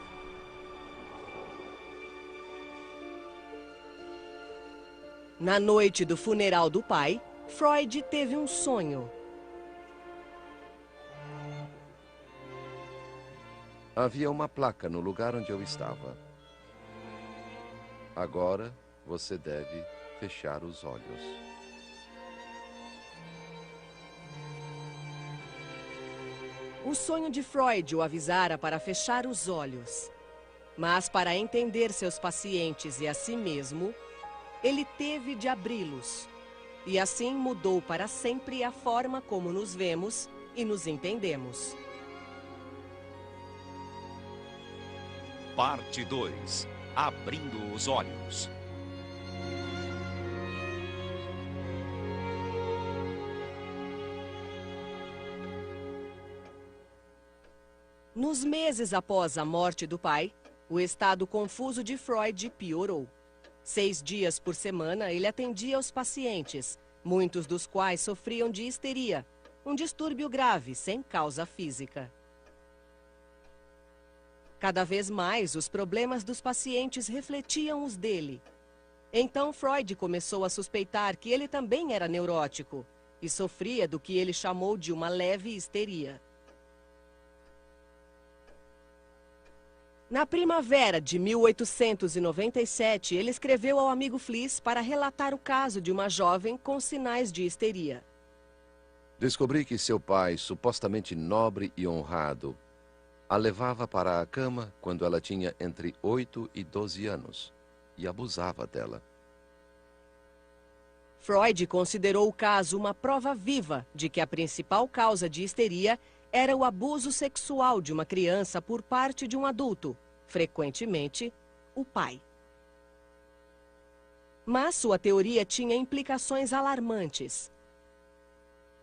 Na noite do funeral do pai, Freud teve um sonho. Havia uma placa no lugar onde eu estava. Agora, você deve fechar os olhos. O sonho de Freud o avisara para fechar os olhos. Mas para entender seus pacientes e a si mesmo, ele teve de abri-los. E assim mudou para sempre a forma como nos vemos e nos entendemos. Parte 2. Abrindo os olhos. Nos meses após a morte do pai, o estado confuso de Freud piorou. 6 dias por semana ele atendia os pacientes, muitos dos quais sofriam de histeria, um distúrbio grave sem causa física. Cada vez mais, os problemas dos pacientes refletiam os dele. Então, Freud começou a suspeitar que ele também era neurótico e sofria do que ele chamou de uma leve histeria. Na primavera de 1897, ele escreveu ao amigo Fliss para relatar o caso de uma jovem com sinais de histeria. Descobri que seu pai, supostamente nobre e honrado, a levava para a cama quando ela tinha entre 8 e 12 anos. e abusava dela. Freud considerou o caso uma prova viva de que a principal causa de histeria era o abuso sexual de uma criança por parte de um adulto, frequentemente o pai. Mas sua teoria tinha implicações alarmantes.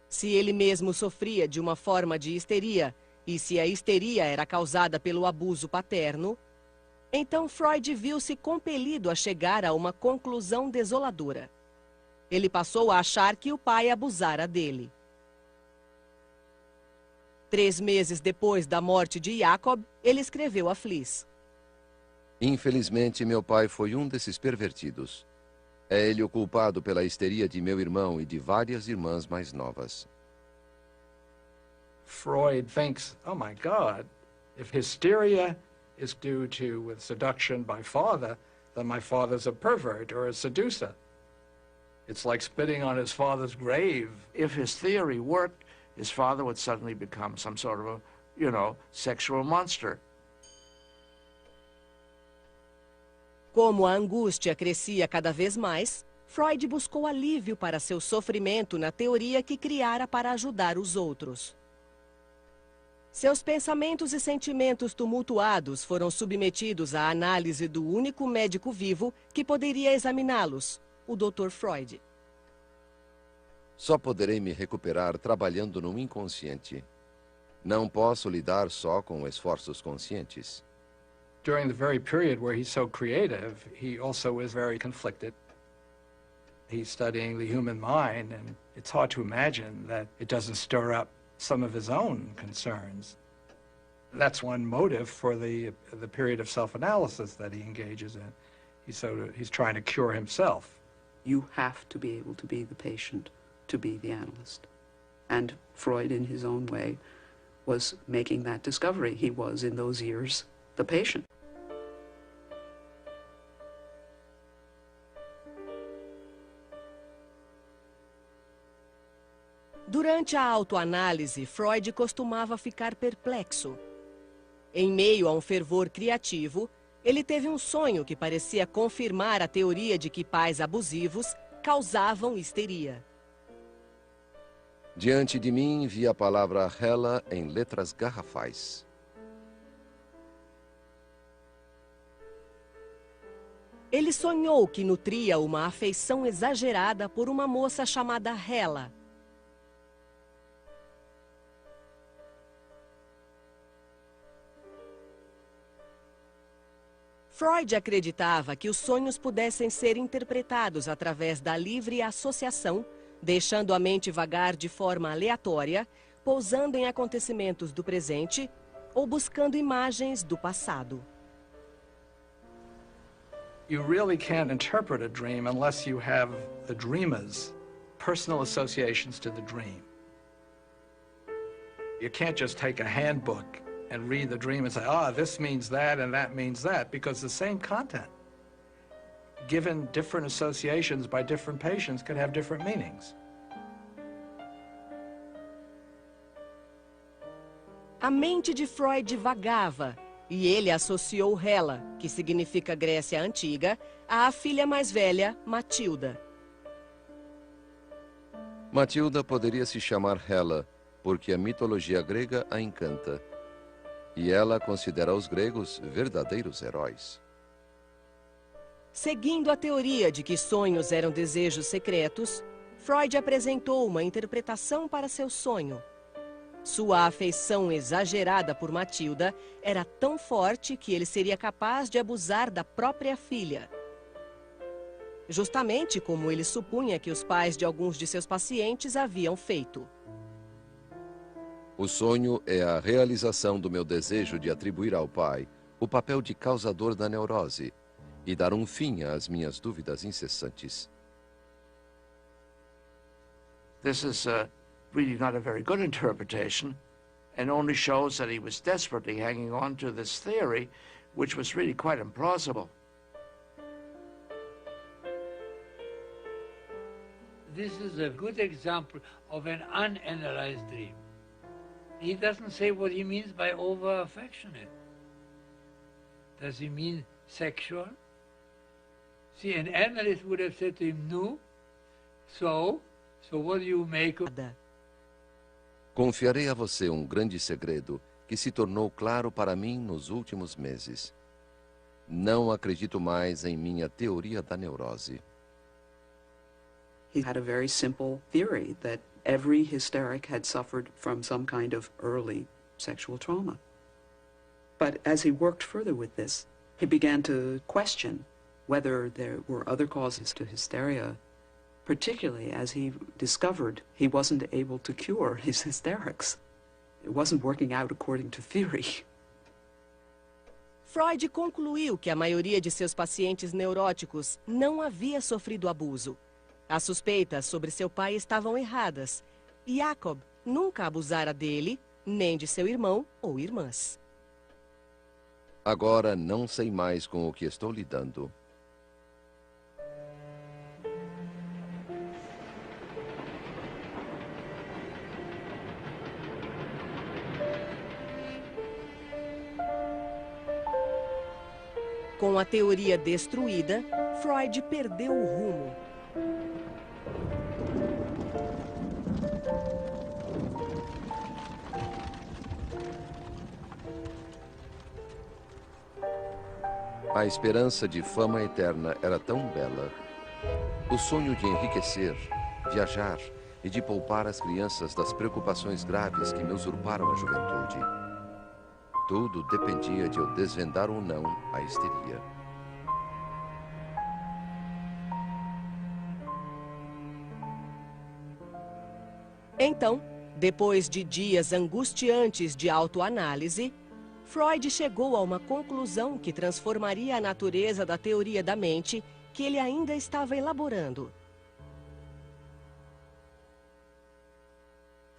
Se ele mesmo sofria de uma forma de histeria, e se a histeria era causada pelo abuso paterno, então Freud viu-se compelido a chegar a uma conclusão desoladora. Ele passou a achar que o pai abusara dele. 3 meses depois da morte de Jacob, ele escreveu a Fliss: Infelizmente, meu pai foi um desses pervertidos. É ele o culpado pela histeria de meu irmão e de várias irmãs mais novas. Freud thinks, oh my God, if hysteria is due to seduction by father, then my father's a pervert or a seducer. It's like spitting on his father's grave. If his theory worked, his father would suddenly become some sort of a, sexual monster. Como a angústia crescia cada vez mais, Freud buscou alívio para seu sofrimento na teoria que criara para ajudar os outros. Seus pensamentos e sentimentos tumultuados foram submetidos à análise do único médico vivo que poderia examiná-los, o Dr. Freud. Só poderei me recuperar trabalhando no inconsciente. Não posso lidar só com esforços conscientes. During the very period where he's so creative, he also is very conflicted. He's studying the human mind, and it's hard to imagine that it doesn't stir up some of his own concerns. That's one motive for the period of self-analysis that he engages in. He's trying to cure himself. You have to be able to be the patient, to be the analyst. And Freud, in his own way, was making that discovery. He was, in those years, the patient. Durante a autoanálise, Freud costumava ficar perplexo. Em meio a um fervor criativo, ele teve um sonho que parecia confirmar a teoria de que pais abusivos causavam histeria. Diante de mim vi a palavra Hela em letras garrafais. Ele sonhou que nutria uma afeição exagerada por uma moça chamada Hela. Freud acreditava que os sonhos pudessem ser interpretados através da livre associação, deixando a mente vagar de forma aleatória, pousando em acontecimentos do presente ou buscando imagens do passado. You really can't interpret a dream unless you have the dreamer's personal associations to the dream. You can't just take a handbook and read the dream and say, this means that and that means that, because the same content, given different associations by different patients, can have different meanings. A mente de Freud vagava, e ele associou Hela, que significa Grécia Antiga, à filha mais velha, Matilda. Matilda poderia se chamar Hela, porque a mitologia grega a encanta. E ela considera os gregos verdadeiros heróis. Seguindo a teoria de que sonhos eram desejos secretos, Freud apresentou uma interpretação para seu sonho. Sua afeição exagerada por Matilda era tão forte que ele seria capaz de abusar da própria filha. Justamente como ele supunha que os pais de alguns de seus pacientes haviam feito. O sonho é a realização do meu desejo de atribuir ao pai o papel de causador da neurose e dar um fim às minhas dúvidas incessantes. This is really not a very good interpretation, and only shows that he was desperately hanging on to this theory, which was really quite implausible. This is a good example of an unanalyzed dream. He doesn't say what he means by over-affectionate. Does he mean sexual? See, an analyst would have said to him, no, so what do you make of... Confiarei a você um grande segredo que se tornou claro para mim nos últimos meses. Não acredito mais em minha teoria da neurose. He had a very simple theory that every hysteric had suffered from some kind of early sexual trauma. But as he worked further with this, he began to question whether there were other causes to hysteria, particularly as he discovered he wasn't able to cure his hysterics. It wasn't working out according to theory. Freud concluiu que a maioria de seus pacientes neuróticos não havia sofrido abuso. As suspeitas sobre seu pai estavam erradas. Jacob nunca abusara dele, nem de seu irmão ou irmãs. Agora não sei mais com o que estou lidando. Com a teoria destruída, Freud perdeu o rumo. A esperança de fama eterna era tão bela. O sonho de enriquecer, viajar e de poupar as crianças das preocupações graves que me usurparam a juventude. Tudo dependia de eu desvendar ou não a histeria. Então, depois de dias angustiantes de autoanálise, Freud chegou a uma conclusão que transformaria a natureza da teoria da mente que ele ainda estava elaborando.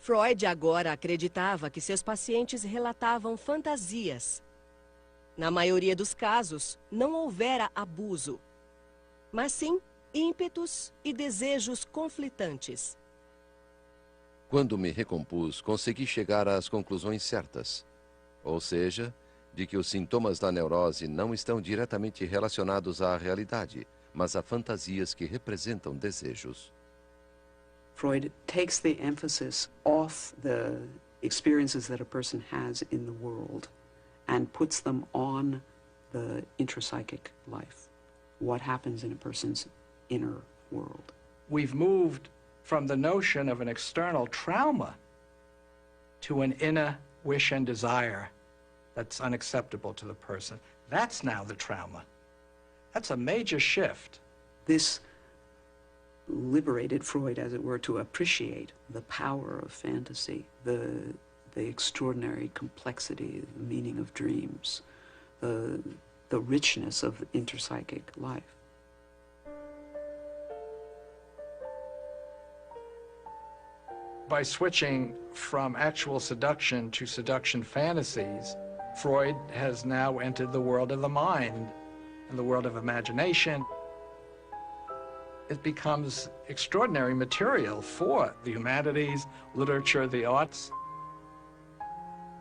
Freud agora acreditava que seus pacientes relatavam fantasias. Na maioria dos casos, não houvera abuso, mas sim ímpetos e desejos conflitantes. Quando me recompus, consegui chegar às conclusões certas. Ou seja, de que os sintomas da neurose não estão diretamente relacionados à realidade, mas a fantasias que representam desejos. Freud takes the emphasis off the experiences that a person has in the world and puts them on the intrapsychic life, what happens in a person's inner world. We've moved from the notion of an external trauma to an inner wish and desire that's unacceptable to the person. That's now the trauma. That's a major shift. This liberated Freud, as it were, to appreciate the power of fantasy, the extraordinary complexity, the meaning of dreams, the richness of interpsychic life. By switching from actual seduction to seduction fantasies, Freud has now entered the world of the mind and the world of imagination. It becomes extraordinary material for the humanities, literature, the arts.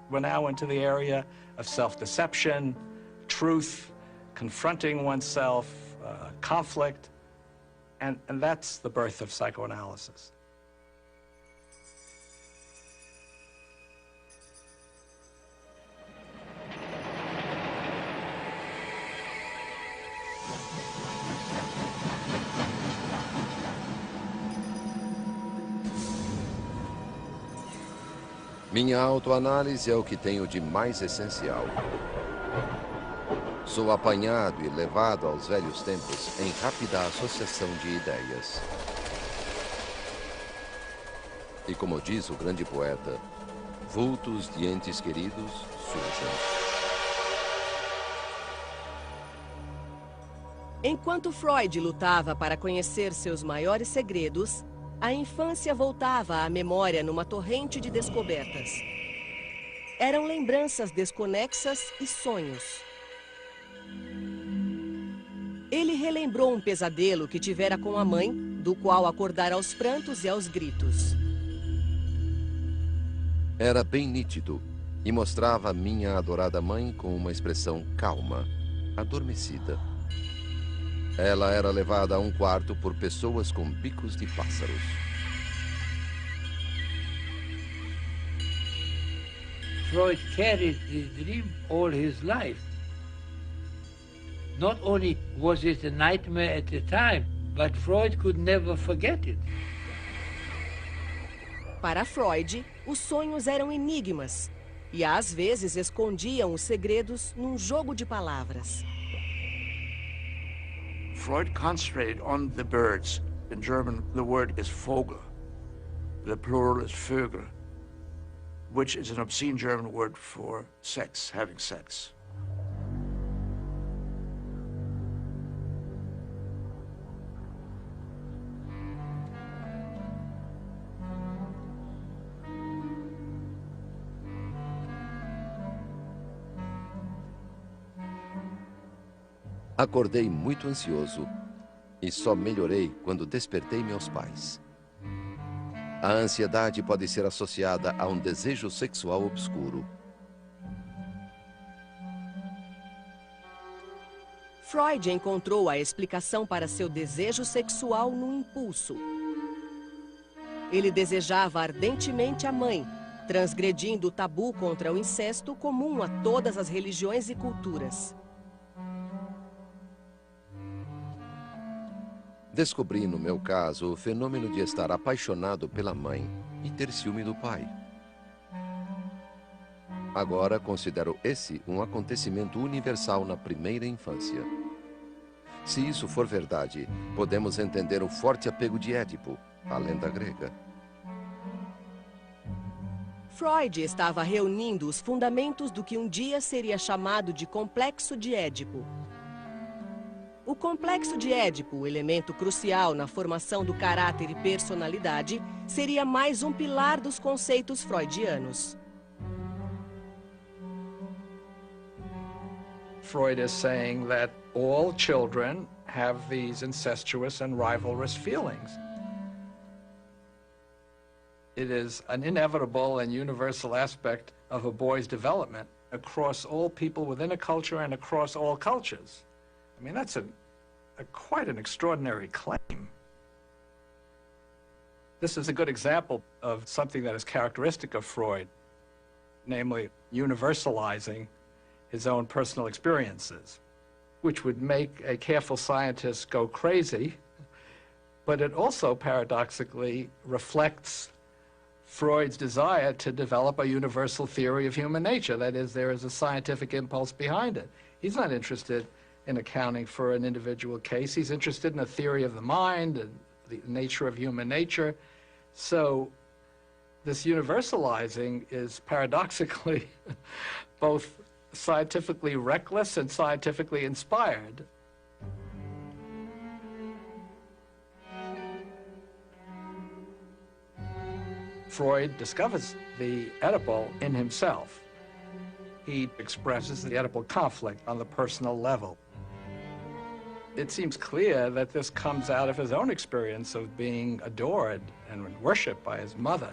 We're now into the area of self-deception, truth, confronting oneself, conflict, and that's the birth of psychoanalysis. Minha autoanálise é o que tenho de mais essencial. Sou apanhado e levado aos velhos tempos em rápida associação de ideias. E como diz o grande poeta, vultos de entes queridos surgem. Enquanto Freud lutava para conhecer seus maiores segredos, a infância voltava à memória numa torrente de descobertas. Eram lembranças desconexas e sonhos. Ele relembrou um pesadelo que tivera com a mãe, do qual acordara aos prantos e aos gritos. Era bem nítido e mostrava minha adorada mãe com uma expressão calma, adormecida. Ela era levada a um quarto por pessoas com bicos de pássaros. Freud carried the dream all his life. Not only was it a nightmare at the time, but Freud could never forget it. Para Freud, os sonhos eram enigmas e às vezes escondiam os segredos num jogo de palavras. Freud concentrated on the birds. In German, the word is Vogel. The plural is Vögel, which is an obscene German word for sex, having sex. Acordei muito ansioso e só melhorei quando despertei meus pais. A ansiedade pode ser associada a um desejo sexual obscuro. Freud encontrou a explicação para seu desejo sexual no impulso. Ele desejava ardentemente a mãe, transgredindo o tabu contra o incesto comum a todas as religiões e culturas. Descobri, no meu caso, o fenômeno de estar apaixonado pela mãe e ter ciúme do pai. Agora considero esse um acontecimento universal na primeira infância. Se isso for verdade, podemos entender o forte apego de Édipo, a lenda grega. Freud estava reunindo os fundamentos do que um dia seria chamado de Complexo de Édipo. O Complexo de Édipo, elemento crucial na formação do caráter e personalidade, seria mais um pilar dos conceitos freudianos. Freud is saying that all children have these incestuous and rivalrous feelings. It is an inevitable and universal aspect of a boy's development across all people within a culture and across all cultures. I mean, that's quite an extraordinary claim. This is a good example of something that is characteristic of Freud, namely universalizing his own personal experiences, which would make a careful scientist go crazy, but it also paradoxically reflects Freud's desire to develop a universal theory of human nature. That is, there is a scientific impulse behind it. He's not interested in accounting for an individual case. He's interested in a theory of the mind and the nature of human nature. So this universalizing is paradoxically both scientifically reckless and scientifically inspired. Freud discovers the Oedipal in himself. He expresses the Oedipal conflict on the personal level. It seems clear that this comes out of his own experience of being adored and worshipped by his mother.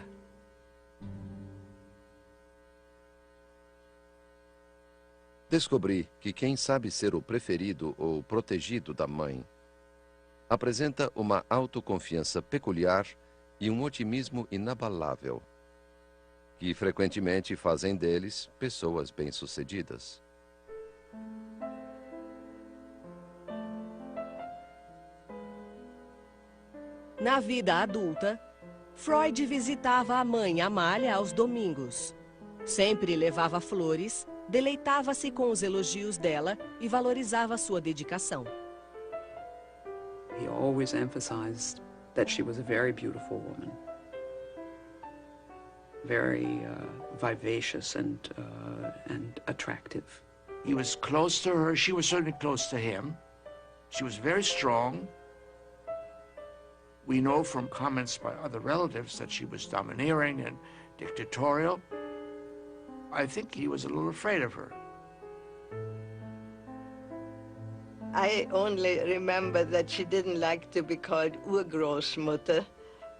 Descobri que quem sabe ser o preferido ou protegido da mãe apresenta uma autoconfiança peculiar e um otimismo inabalável, que frequentemente fazem deles pessoas bem-sucedidas. Na vida adulta, Freud visitava a mãe Amália aos domingos. Sempre levava flores, deleitava-se com os elogios dela e valorizava sua dedicação. He always emphasized that she was a very beautiful woman, very vivacious and attractive. He was close to her. She was certainly close to him. She was very strong. We know from comments by other relatives that she was domineering and dictatorial. I think he was a little afraid of her. I only remember that she didn't like to be called Urgroßmutter,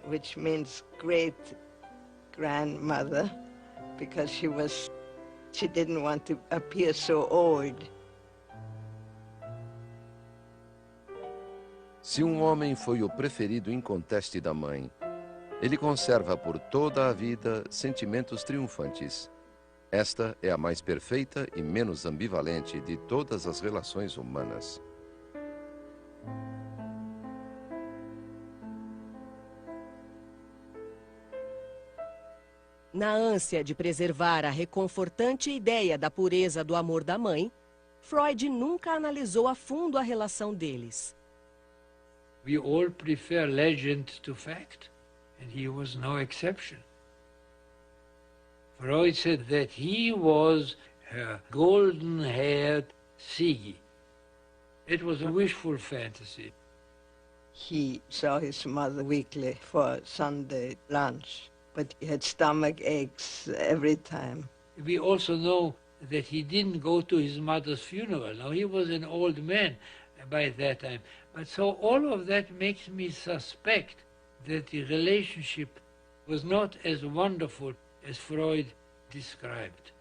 which means great-grandmother, because she didn't want to appear so old. Se um homem foi o preferido inconteste da mãe, ele conserva por toda a vida sentimentos triunfantes. Esta é a mais perfeita e menos ambivalente de todas as relações humanas. Na ânsia de preservar a reconfortante ideia da pureza do amor da mãe, Freud nunca analisou a fundo a relação deles. We all prefer legend to fact, and he was no exception. Freud said that he was her golden-haired Siggy. It was a wishful fantasy. He saw his mother weekly for Sunday lunch, but he had stomach aches every time. We also know that he didn't go to his mother's funeral. Now, he was an old man by that time. But so all of that makes me suspect that the relationship was not as wonderful as Freud described.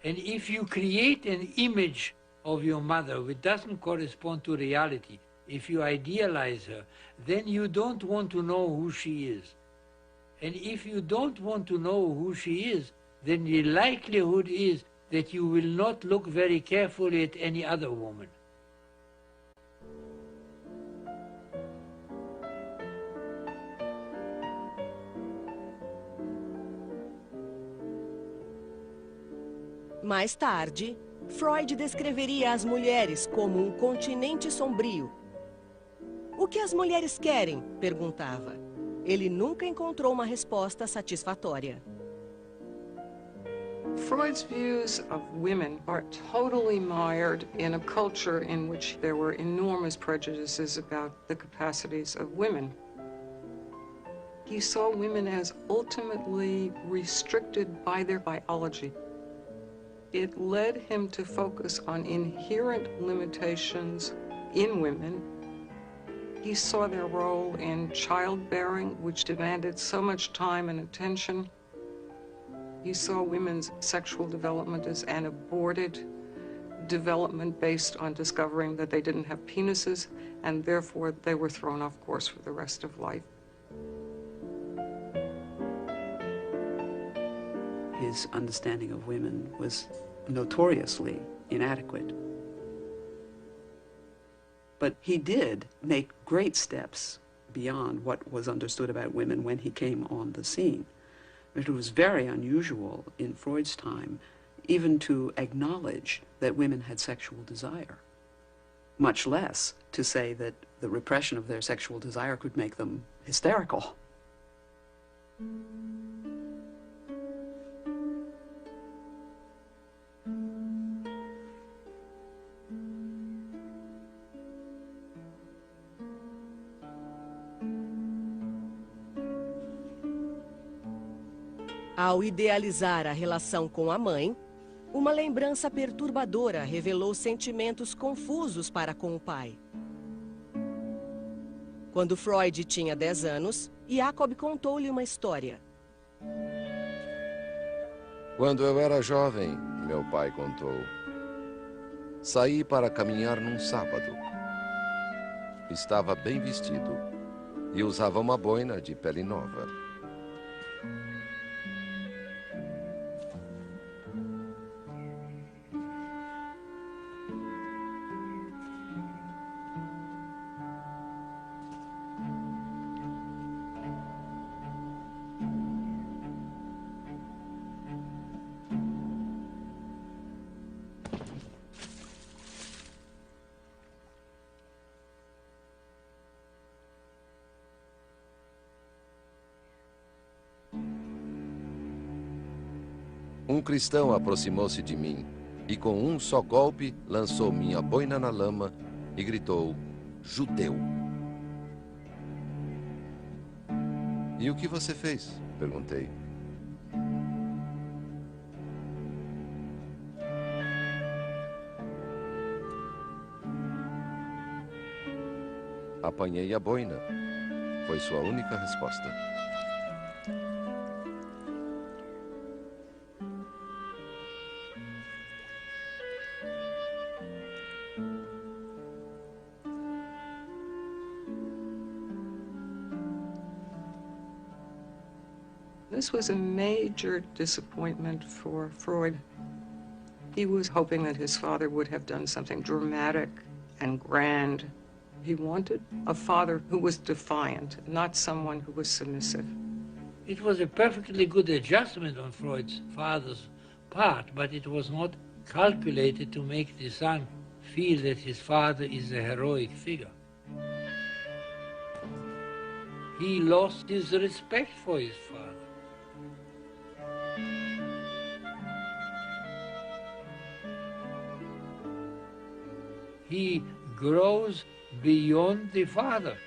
And if you create an image of your mother which doesn't correspond to reality, if you idealize her, then you don't want to know who she is. And if you don't want to know who she is, then the likelihood is that you will not look very carefully at any other woman. Mais tarde, Freud descreveria as mulheres como um continente sombrio. O que as mulheres querem? Perguntava. Ele nunca encontrou uma resposta satisfatória. Freud's views of women are totally mired in a culture in which there were enormous prejudices about the capacities of women. He saw women as ultimately restricted by their biology. It led him to focus on inherent limitations in women. He saw their role in childbearing, which demanded so much time and attention. He saw women's sexual development as an aborted development based on discovering that they didn't have penises, and therefore they were thrown off course for the rest of life. His understanding of women was notoriously inadequate. But he did make great steps beyond what was understood about women when he came on the scene. It was very unusual in Freud's time even to acknowledge that women had sexual desire, much less to say that the repression of their sexual desire could make them hysterical. Ao idealizar a relação com a mãe, uma lembrança perturbadora revelou sentimentos confusos para com o pai. Quando Freud tinha 10 anos, Jacob contou-lhe uma história. Quando eu era jovem, meu pai contou, saí para caminhar num sábado. Estava bem vestido e usava uma boina de pele nova. Um cristão aproximou-se de mim e com um só golpe lançou minha boina na lama e gritou, judeu. E o que você fez? Perguntei. Apanhei a boina. Foi sua única resposta. This was a major disappointment for Freud. He was hoping that his father would have done something dramatic and grand. He wanted a father who was defiant, not someone who was submissive. It was a perfectly good adjustment on Freud's father's part, but it was not calculated to make the son feel that his father is a heroic figure. He lost his respect for his father. He grows beyond the father.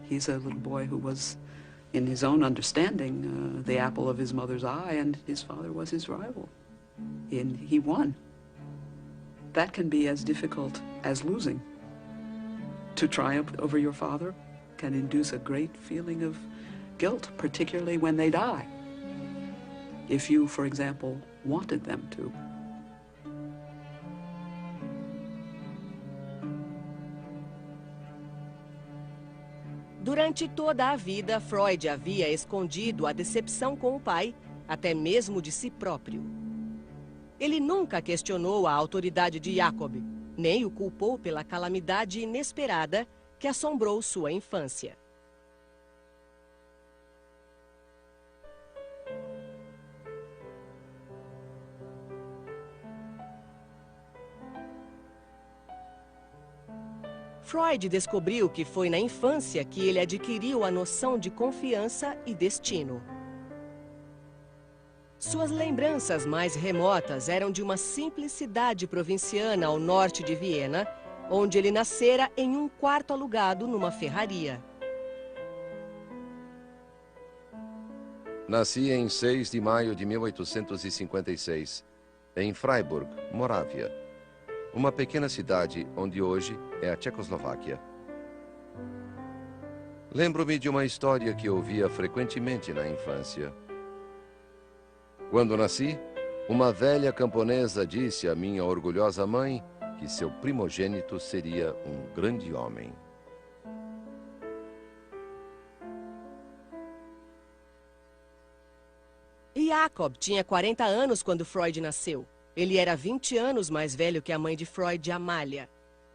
He's a little boy who was, in his own understanding, the apple of his mother's eye, and his father was his rival. And he won. That can be as difficult as losing. To triumph over your father can induce a great feeling of guilt, particularly when they die. If you, for example, wanted them to. Durante toda a vida, Freud havia escondido a decepção com o pai, até mesmo de si próprio. Ele nunca questionou a autoridade de Jacob, nem o culpou pela calamidade inesperada que assombrou sua infância. Freud descobriu que foi na infância que ele adquiriu a noção de confiança e destino. Suas lembranças mais remotas eram de uma simples cidade provinciana ao norte de Viena, onde ele nascera em um quarto alugado numa ferraria. Nasci em 6 de maio de 1856, em Freiburg, Morávia, uma pequena cidade onde hoje é a Tchecoslováquia. Lembro-me de uma história que ouvia frequentemente na infância. Quando nasci, uma velha camponesa disse à minha orgulhosa mãe que seu primogênito seria um grande homem. Jacob tinha 40 anos quando Freud nasceu. Ele era 20 anos mais velho que a mãe de Freud, Amália.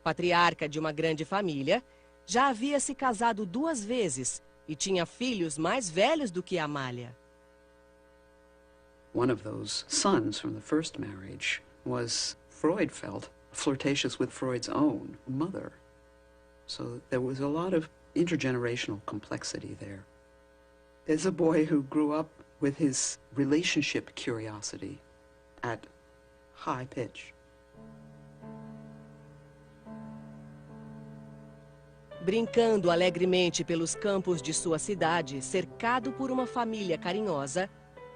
Patriarca de uma grande família, já havia se casado 2 vezes e tinha filhos mais velhos do que Amália. One of those sons from the first marriage was, Freud felt, flirtatious with Freud's own mother. So there was a lot of intergenerational complexity there. There's a boy who grew up with his relationship curiosity at high pitch. Brincando alegremente pelos campos de sua cidade, cercado por uma família carinhosa,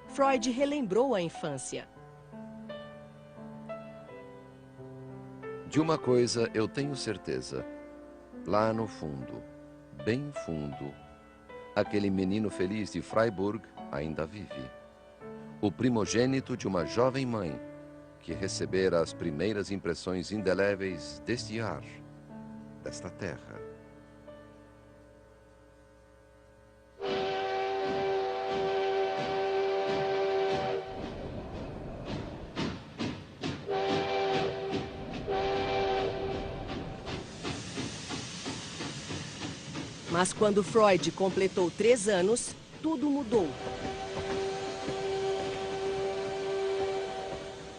Freud relembrou a infância. De uma coisa eu tenho certeza. Lá no fundo, bem fundo, aquele menino feliz de Freiburg ainda vive. O primogênito de uma jovem mãe que recebera as primeiras impressões indeléveis deste ar, desta terra. Mas quando Freud completou 3 anos, tudo mudou.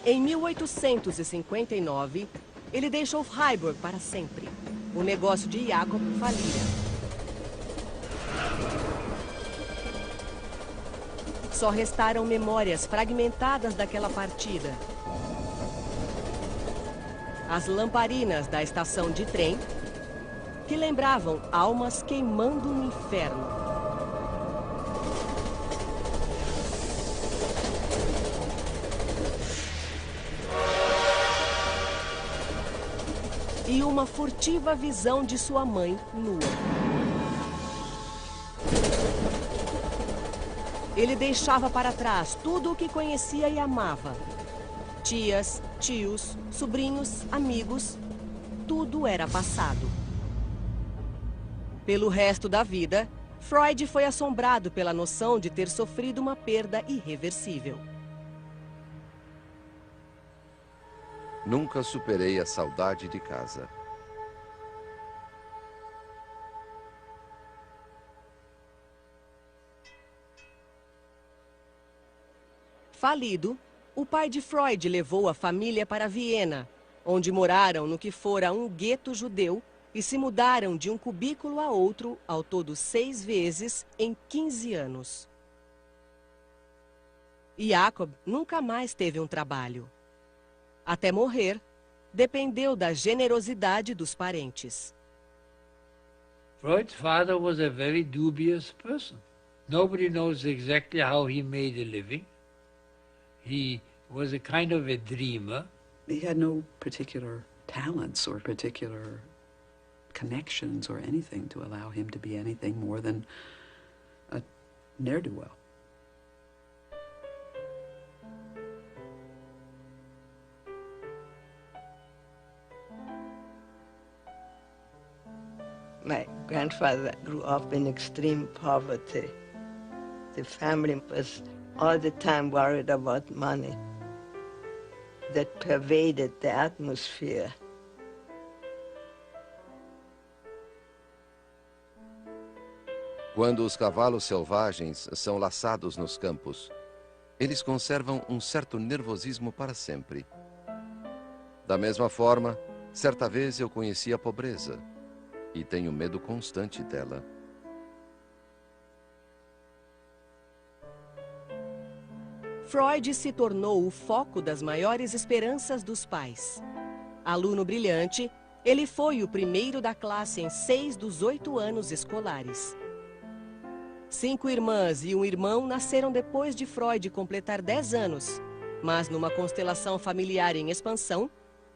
Em 1859, ele deixou Freiburg para sempre. O negócio de Jacob falira. Só restaram memórias fragmentadas daquela partida. As lamparinas da estação de trem, que lembravam almas queimando no inferno. E uma furtiva visão de sua mãe nua. Ele deixava para trás tudo o que conhecia e amava. Tias, tios, sobrinhos, amigos, tudo era passado. Pelo resto da vida, Freud foi assombrado pela noção de ter sofrido uma perda irreversível. Nunca superei a saudade de casa. Falido, o pai de Freud levou a família para Viena, onde moraram no que fora um gueto judeu e se mudaram de um cubículo a outro, ao todo 6 vezes, em 15 anos. Jacob nunca mais teve um trabalho. Até morrer, dependeu da generosidade dos parentes. Freud's father was a very dubious person. Nobody knows exactly how he made a living. He was a kind of a dreamer. He had no particular talents or particular connections or anything to allow him to be anything more than a ne'er-do-well. My grandfather grew up in extreme poverty. The family was all the time worried about money. That pervaded the atmosphere. Quando os cavalos selvagens são laçados nos campos, eles conservam um certo nervosismo para sempre. Da mesma forma, certa vez eu conheci a pobreza e tenho medo constante dela. Freud se tornou o foco das maiores esperanças dos pais. Aluno brilhante, ele foi o primeiro da classe em 6 dos 8 anos escolares. 5 irmãs e um irmão nasceram depois de Freud completar 10 anos, mas numa constelação familiar em expansão,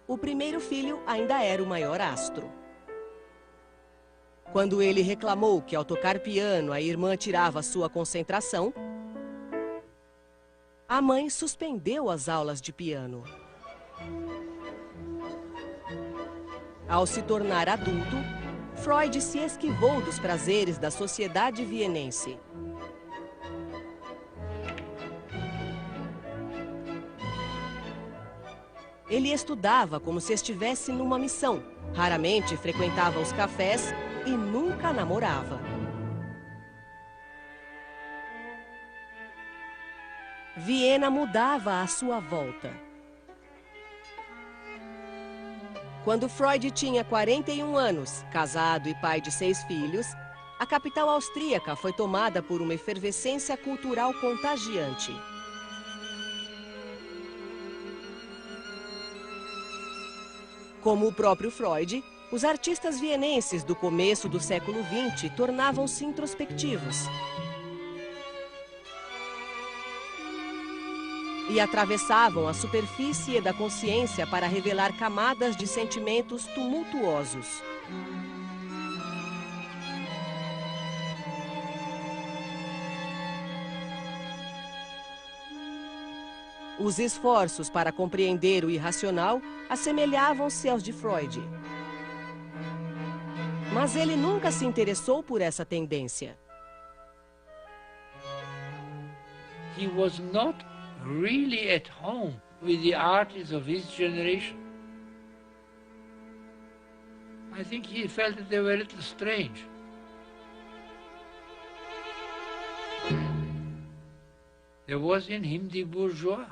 o primeiro filho ainda era o maior astro. Quando ele reclamou que ao tocar piano a irmã tirava sua concentração, a mãe suspendeu as aulas de piano. Ao se tornar adulto, Freud se esquivou dos prazeres da sociedade vienense. Ele estudava como se estivesse numa missão, raramente frequentava os cafés e nunca namorava. Viena mudava à sua volta. Quando Freud tinha 41 anos, casado e pai de 6 filhos, a capital austríaca foi tomada por uma efervescência cultural contagiante. Como o próprio Freud, os artistas vienenses do começo do século XX tornavam-se introspectivos e atravessavam a superfície da consciência para revelar camadas de sentimentos tumultuosos. Os esforços para compreender o irracional assemelhavam-se aos de Freud. Mas ele nunca se interessou por essa tendência. He was not really at home with the artists of his generation. I think he felt that they were a little strange. There was in him the bourgeois.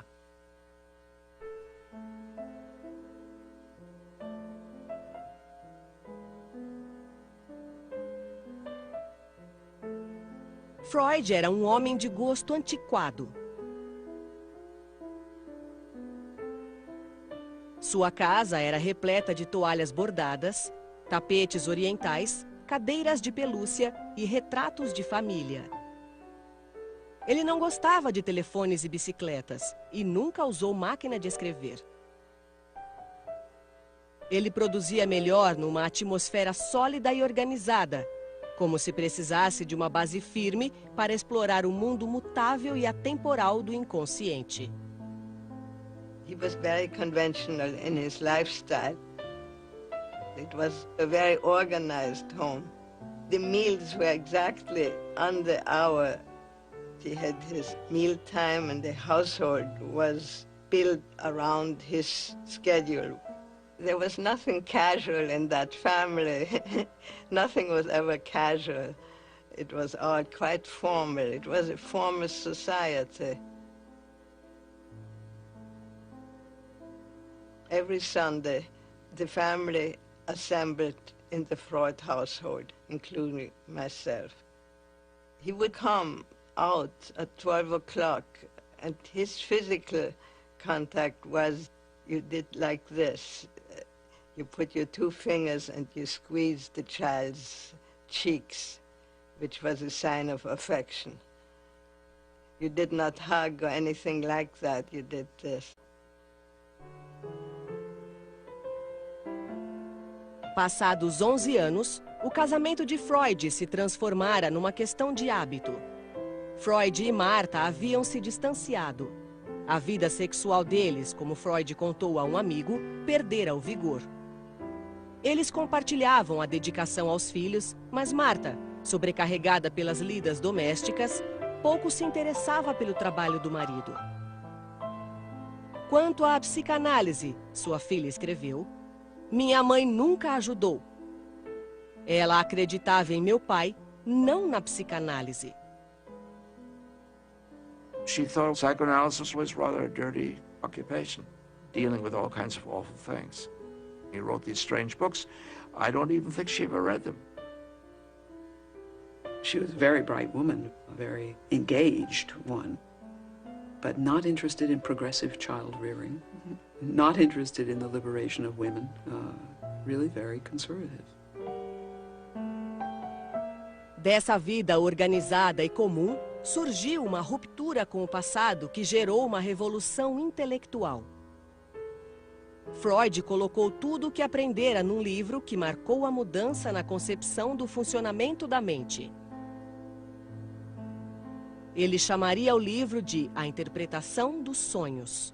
Freud era um homem de gosto antiquado. Sua casa era repleta de toalhas bordadas, tapetes orientais, cadeiras de pelúcia e retratos de família. Ele não gostava de telefones e bicicletas e nunca usou máquina de escrever. Ele produzia melhor numa atmosfera sólida e organizada, como se precisasse de uma base firme para explorar o mundo mutável e atemporal do inconsciente. He was very conventional in his lifestyle. It was a very organized home. The meals were exactly on the hour. He had his meal time, and the household was built around his schedule. There was nothing casual in that family. Nothing was ever casual. It was all quite formal. It was a formal society. Every Sunday, the family assembled in the Freud household, including myself. He would come out at 12 o'clock, and his physical contact was, you did like this. You put your two fingers and you squeezed the child's cheeks, which was a sign of affection. You did not hug or anything like that. You did this. Passados 11 anos, o casamento de Freud se transformara numa questão de hábito. Freud e Martha haviam se distanciado. A vida sexual deles, como Freud contou a um amigo, perdera o vigor. Eles compartilhavam a dedicação aos filhos, mas Martha, sobrecarregada pelas lidas domésticas, pouco se interessava pelo trabalho do marido. Quanto à psicanálise, sua filha escreveu, minha mãe nunca ajudou. Ela acreditava em meu pai, não na psicanálise. She thought psychoanalysis was rather a dirty occupation, dealing with all kinds of awful things. He wrote these strange books. I don't even think she ever read them. She was a very bright woman, a very engaged one, but not interested in progressive child rearing, not interested in the liberation of women, really very conservative. Dessa vida organizada e comum, surgiu uma ruptura com o passado que gerou uma revolução intelectual. Freud colocou tudo o que aprendera num livro que marcou a mudança na concepção do funcionamento da mente. Ele chamaria o livro de A Interpretação dos Sonhos.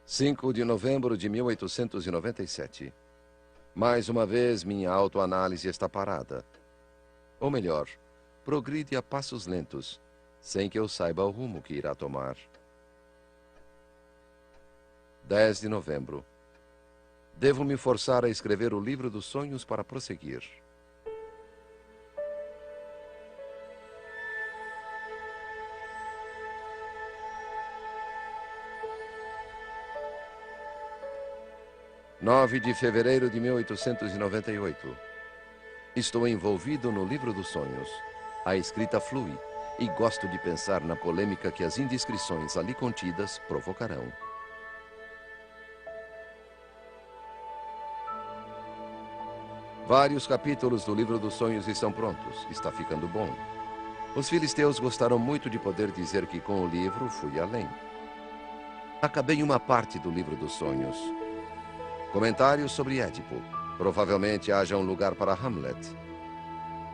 (5 de novembro de 1897). Mais uma vez, minha autoanálise está parada. Ou melhor, progride a passos lentos, sem que eu saiba o rumo que irá tomar. 10 de novembro. Devo me forçar a escrever o livro dos sonhos para prosseguir. (9 de fevereiro de 1898). Estou envolvido no livro dos sonhos. A escrita flui e gosto de pensar na polêmica que as indiscrições ali contidas provocarão. Vários capítulos do livro dos sonhos estão prontos. Está ficando bom. Os filisteus gostaram muito de poder dizer que com o livro fui além. Acabei uma parte do livro dos sonhos. Comentários sobre Édipo. Provavelmente haja um lugar para Hamlet.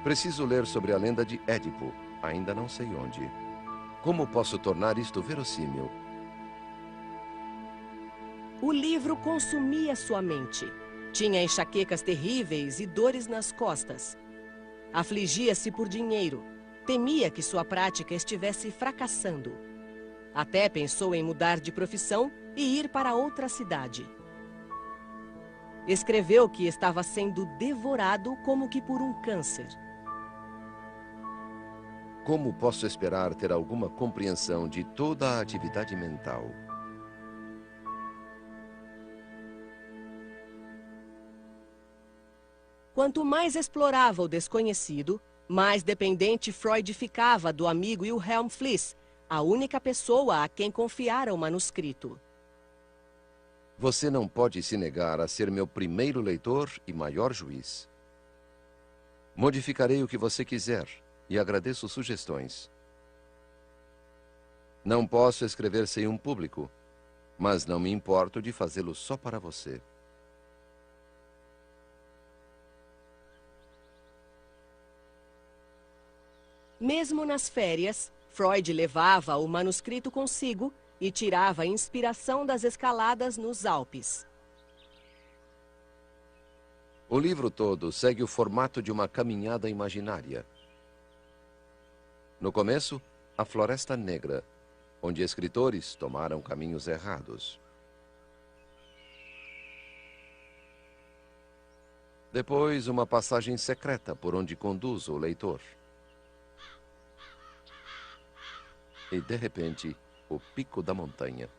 Preciso ler sobre a lenda de Édipo. Ainda não sei onde. Como posso tornar isto verossímil? O livro consumia sua mente. Tinha enxaquecas terríveis e dores nas costas. Afligia-se por dinheiro. Temia que sua prática estivesse fracassando. Até pensou em mudar de profissão e ir para outra cidade. Escreveu que estava sendo devorado como que por um câncer. Como posso esperar ter alguma compreensão de toda a atividade mental? Quanto mais explorava o desconhecido, mais dependente Freud ficava do amigo Wilhelm Fliess, a única pessoa a quem confiara o manuscrito. Você não pode se negar a ser meu primeiro leitor e maior juiz. Modificarei o que você quiser e agradeço sugestões. Não posso escrever sem um público, mas não me importo de fazê-lo só para você. Mesmo nas férias, Freud levava o manuscrito consigo e tirava inspiração das escaladas nos Alpes. O livro todo segue o formato de uma caminhada imaginária. No começo, a Floresta Negra, onde escritores tomaram caminhos errados. Depois, uma passagem secreta por onde conduz o leitor. E, de repente, o pico da montanha.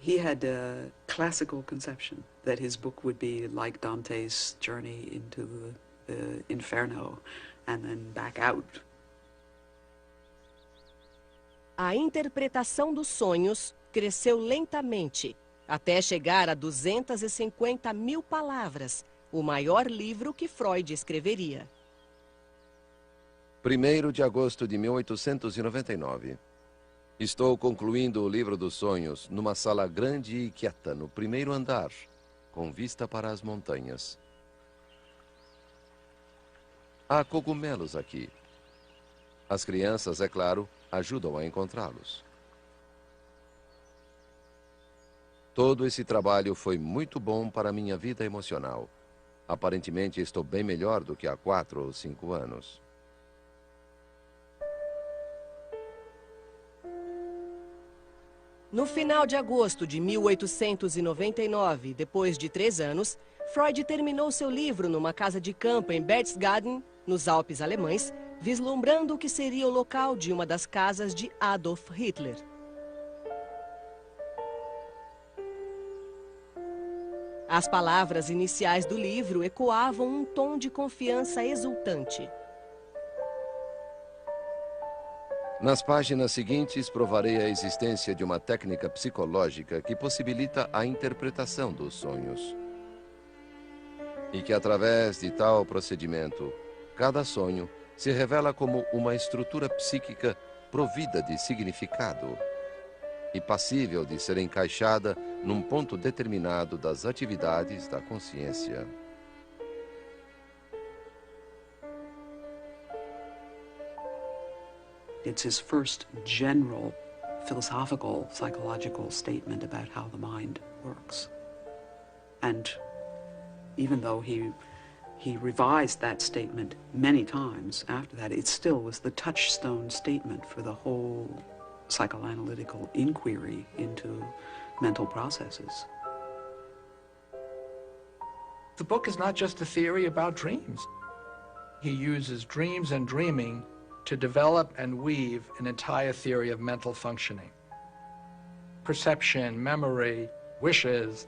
He had a classical conception that his book would be like Dante's journey into the Inferno and then back out. A interpretação dos sonhos cresceu lentamente, até chegar a 250.000 palavras, o maior livro que Freud escreveria. 1º de agosto de 1899. Estou concluindo o livro dos sonhos numa sala grande e quieta no primeiro andar, com vista para as montanhas. Há cogumelos aqui. As crianças, é claro, ajudam a encontrá-los. Todo esse trabalho foi muito bom para minha vida emocional. Aparentemente estou bem melhor do que há 4 ou 5 anos. No final de agosto de 1899, depois de 3 anos, Freud terminou seu livro numa casa de campo em Berchtesgaden, nos Alpes alemães, vislumbrando o que seria o local de uma das casas de Adolf Hitler. As palavras iniciais do livro ecoavam um tom de confiança exultante. Nas páginas seguintes, provarei a existência de uma técnica psicológica que possibilita a interpretação dos sonhos. E que, através de tal procedimento, cada sonho se revela como uma estrutura psíquica provida de significado e passível de ser encaixada num ponto determinado das atividades da consciência. It's his first general philosophical, psychological statement about how the mind works. And even though he revised that statement many times after that, it still was the touchstone statement for the whole psychoanalytical inquiry into mental processes. The book is not just a theory about dreams. He uses dreams and dreaming to develop and weave an entire theory of mental functioning. Perception, memory, wishes,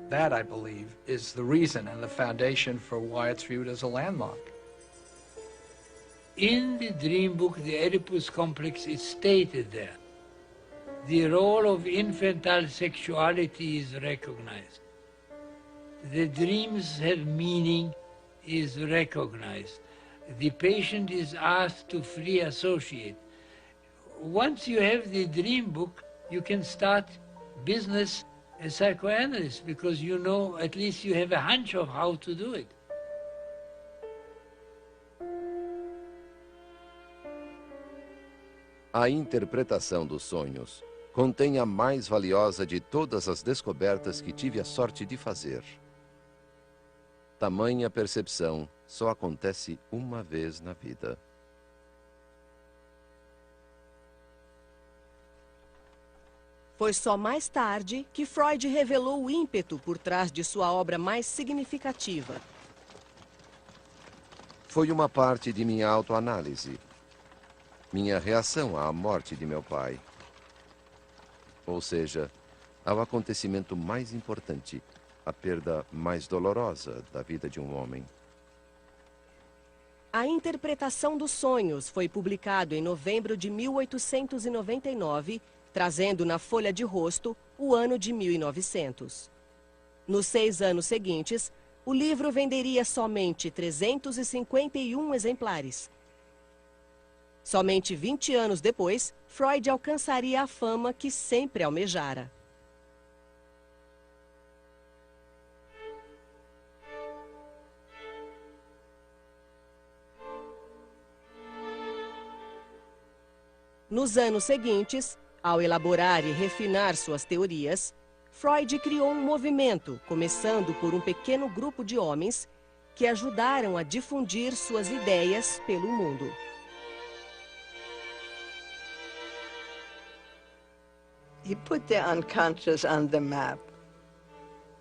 that, I believe, is the reason and the foundation for why it's viewed as a landmark. In the dream book, the Oedipus complex is stated there. The role of infantile sexuality is recognized. The dreams have meaning is recognized. The patient is asked to free associate. Once you have the dream book, you can start business as psychoanalyst because you know, at least you have a hunch of how to do it. A interpretação dos sonhos contém a mais valiosa de todas as descobertas que tive a sorte de fazer. Tamanha percepção só acontece uma vez na vida. Foi só mais tarde que Freud revelou o ímpeto por trás de sua obra mais significativa. Foi uma parte de minha autoanálise. Minha reação à morte de meu pai. Ou seja, ao acontecimento mais importante, a perda mais dolorosa da vida de um homem. A Interpretação dos Sonhos foi publicado em novembro de 1899, trazendo na folha de rosto o ano de 1900. Nos 6 anos seguintes, o livro venderia somente 351 exemplares. Somente 20 anos depois, Freud alcançaria a fama que sempre almejara. Nos anos seguintes, ao elaborar e refinar suas teorias, Freud criou um movimento, começando por um pequeno grupo de homens que ajudaram a difundir suas ideias pelo mundo. He put the unconscious on the map.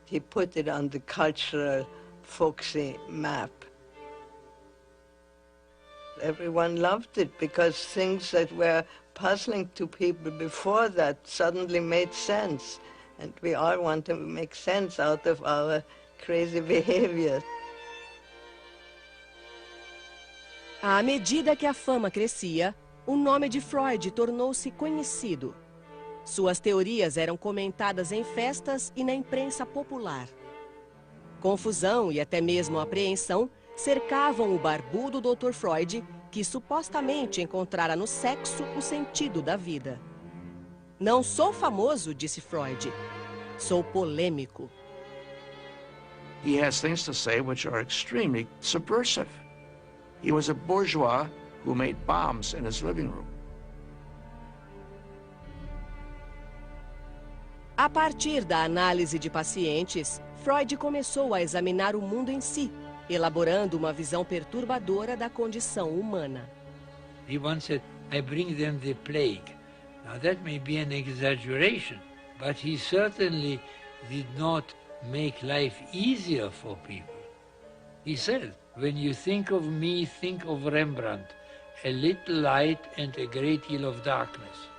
He put it on the cultural, folksy map. Everyone loved it because things that were puzzling to people before that suddenly made sense. And we all want to make sense out of our crazy behavior. À medida que a fama crescia, o nome de Freud tornou-se conhecido. Suas teorias eram comentadas em festas e na imprensa popular. Confusão e até mesmo apreensão cercavam o barbudo Dr. Freud, que supostamente encontrara no sexo o sentido da vida. Não sou famoso, disse Freud. Sou polêmico. He has things to say which are extremely subversive. He was a bourgeois who made bombs in his living room. A partir da análise de pacientes, Freud começou a examinar o mundo em si, elaborando uma visão perturbadora da condição humana. He once said, I bring them the plague. Now that may be an exaggeration, but he certainly did not make life easier for people. He said, when you think of me, think of Rembrandt, a little light and a great deal of darkness.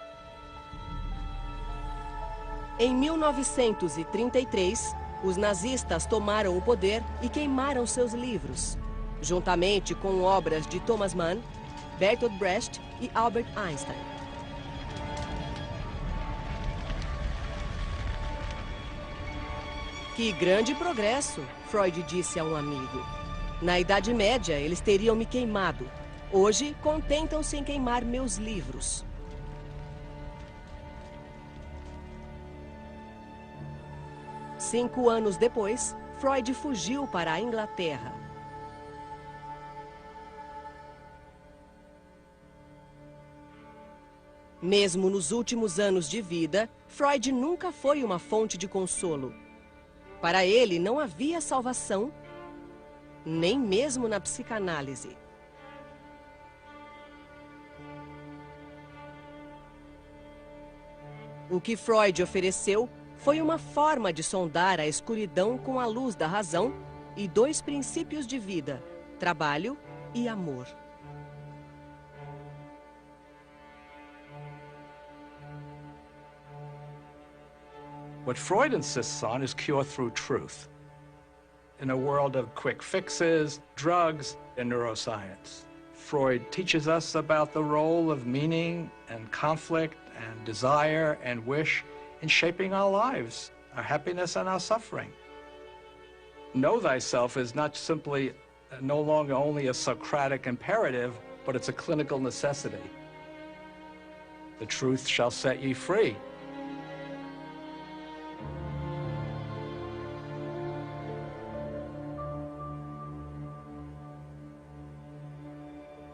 Em 1933, os nazistas tomaram o poder e queimaram seus livros, juntamente com obras de Thomas Mann, Bertolt Brecht e Albert Einstein. Que grande progresso, Freud disse a um amigo. Na Idade Média, eles teriam me queimado. Hoje, contentam-se em queimar meus livros. Cinco anos depois, Freud fugiu para a Inglaterra. Mesmo nos últimos anos de vida, Freud nunca foi uma fonte de consolo. Para ele, não havia salvação, nem mesmo na psicanálise. O que Freud ofereceu foi uma forma de sondar a escuridão com a luz da razão e dois princípios de vida, trabalho e amor. What Freud insists on is cure through truth. In a world of quick fixes, drugs, and neuroscience, Freud teaches us about the role of meaning and conflict and desire and wish in shaping our lives, our happiness and our suffering. Know thyself is not simply no longer only a Socratic imperative, but it's a clinical necessity. The truth shall set ye free.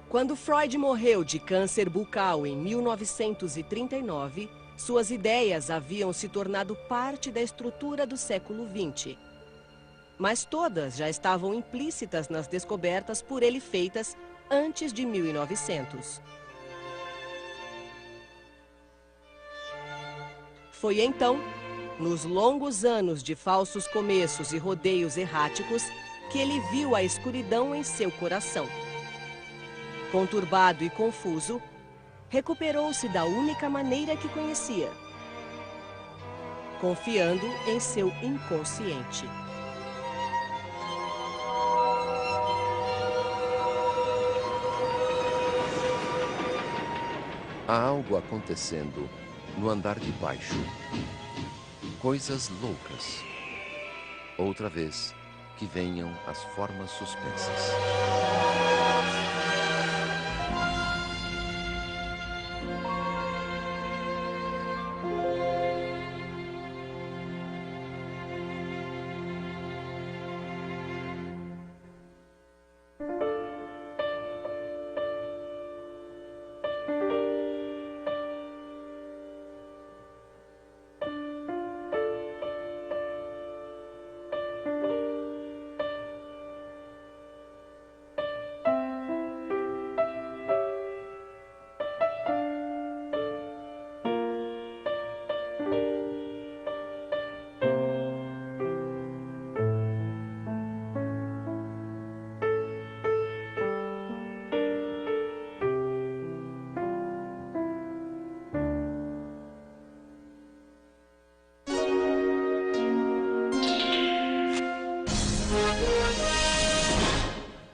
Quando Freud morreu de câncer bucal em 1939, suas ideias haviam se tornado parte da estrutura do século XX. Mas todas já estavam implícitas nas descobertas por ele feitas antes de 1900. Foi então, nos longos anos de falsos começos e rodeios erráticos, que ele viu a escuridão em seu coração. Conturbado e confuso, recuperou-se da única maneira que conhecia, confiando em seu inconsciente. Há algo acontecendo no andar de baixo. Coisas loucas. Outra vez, que venham as formas suspensas.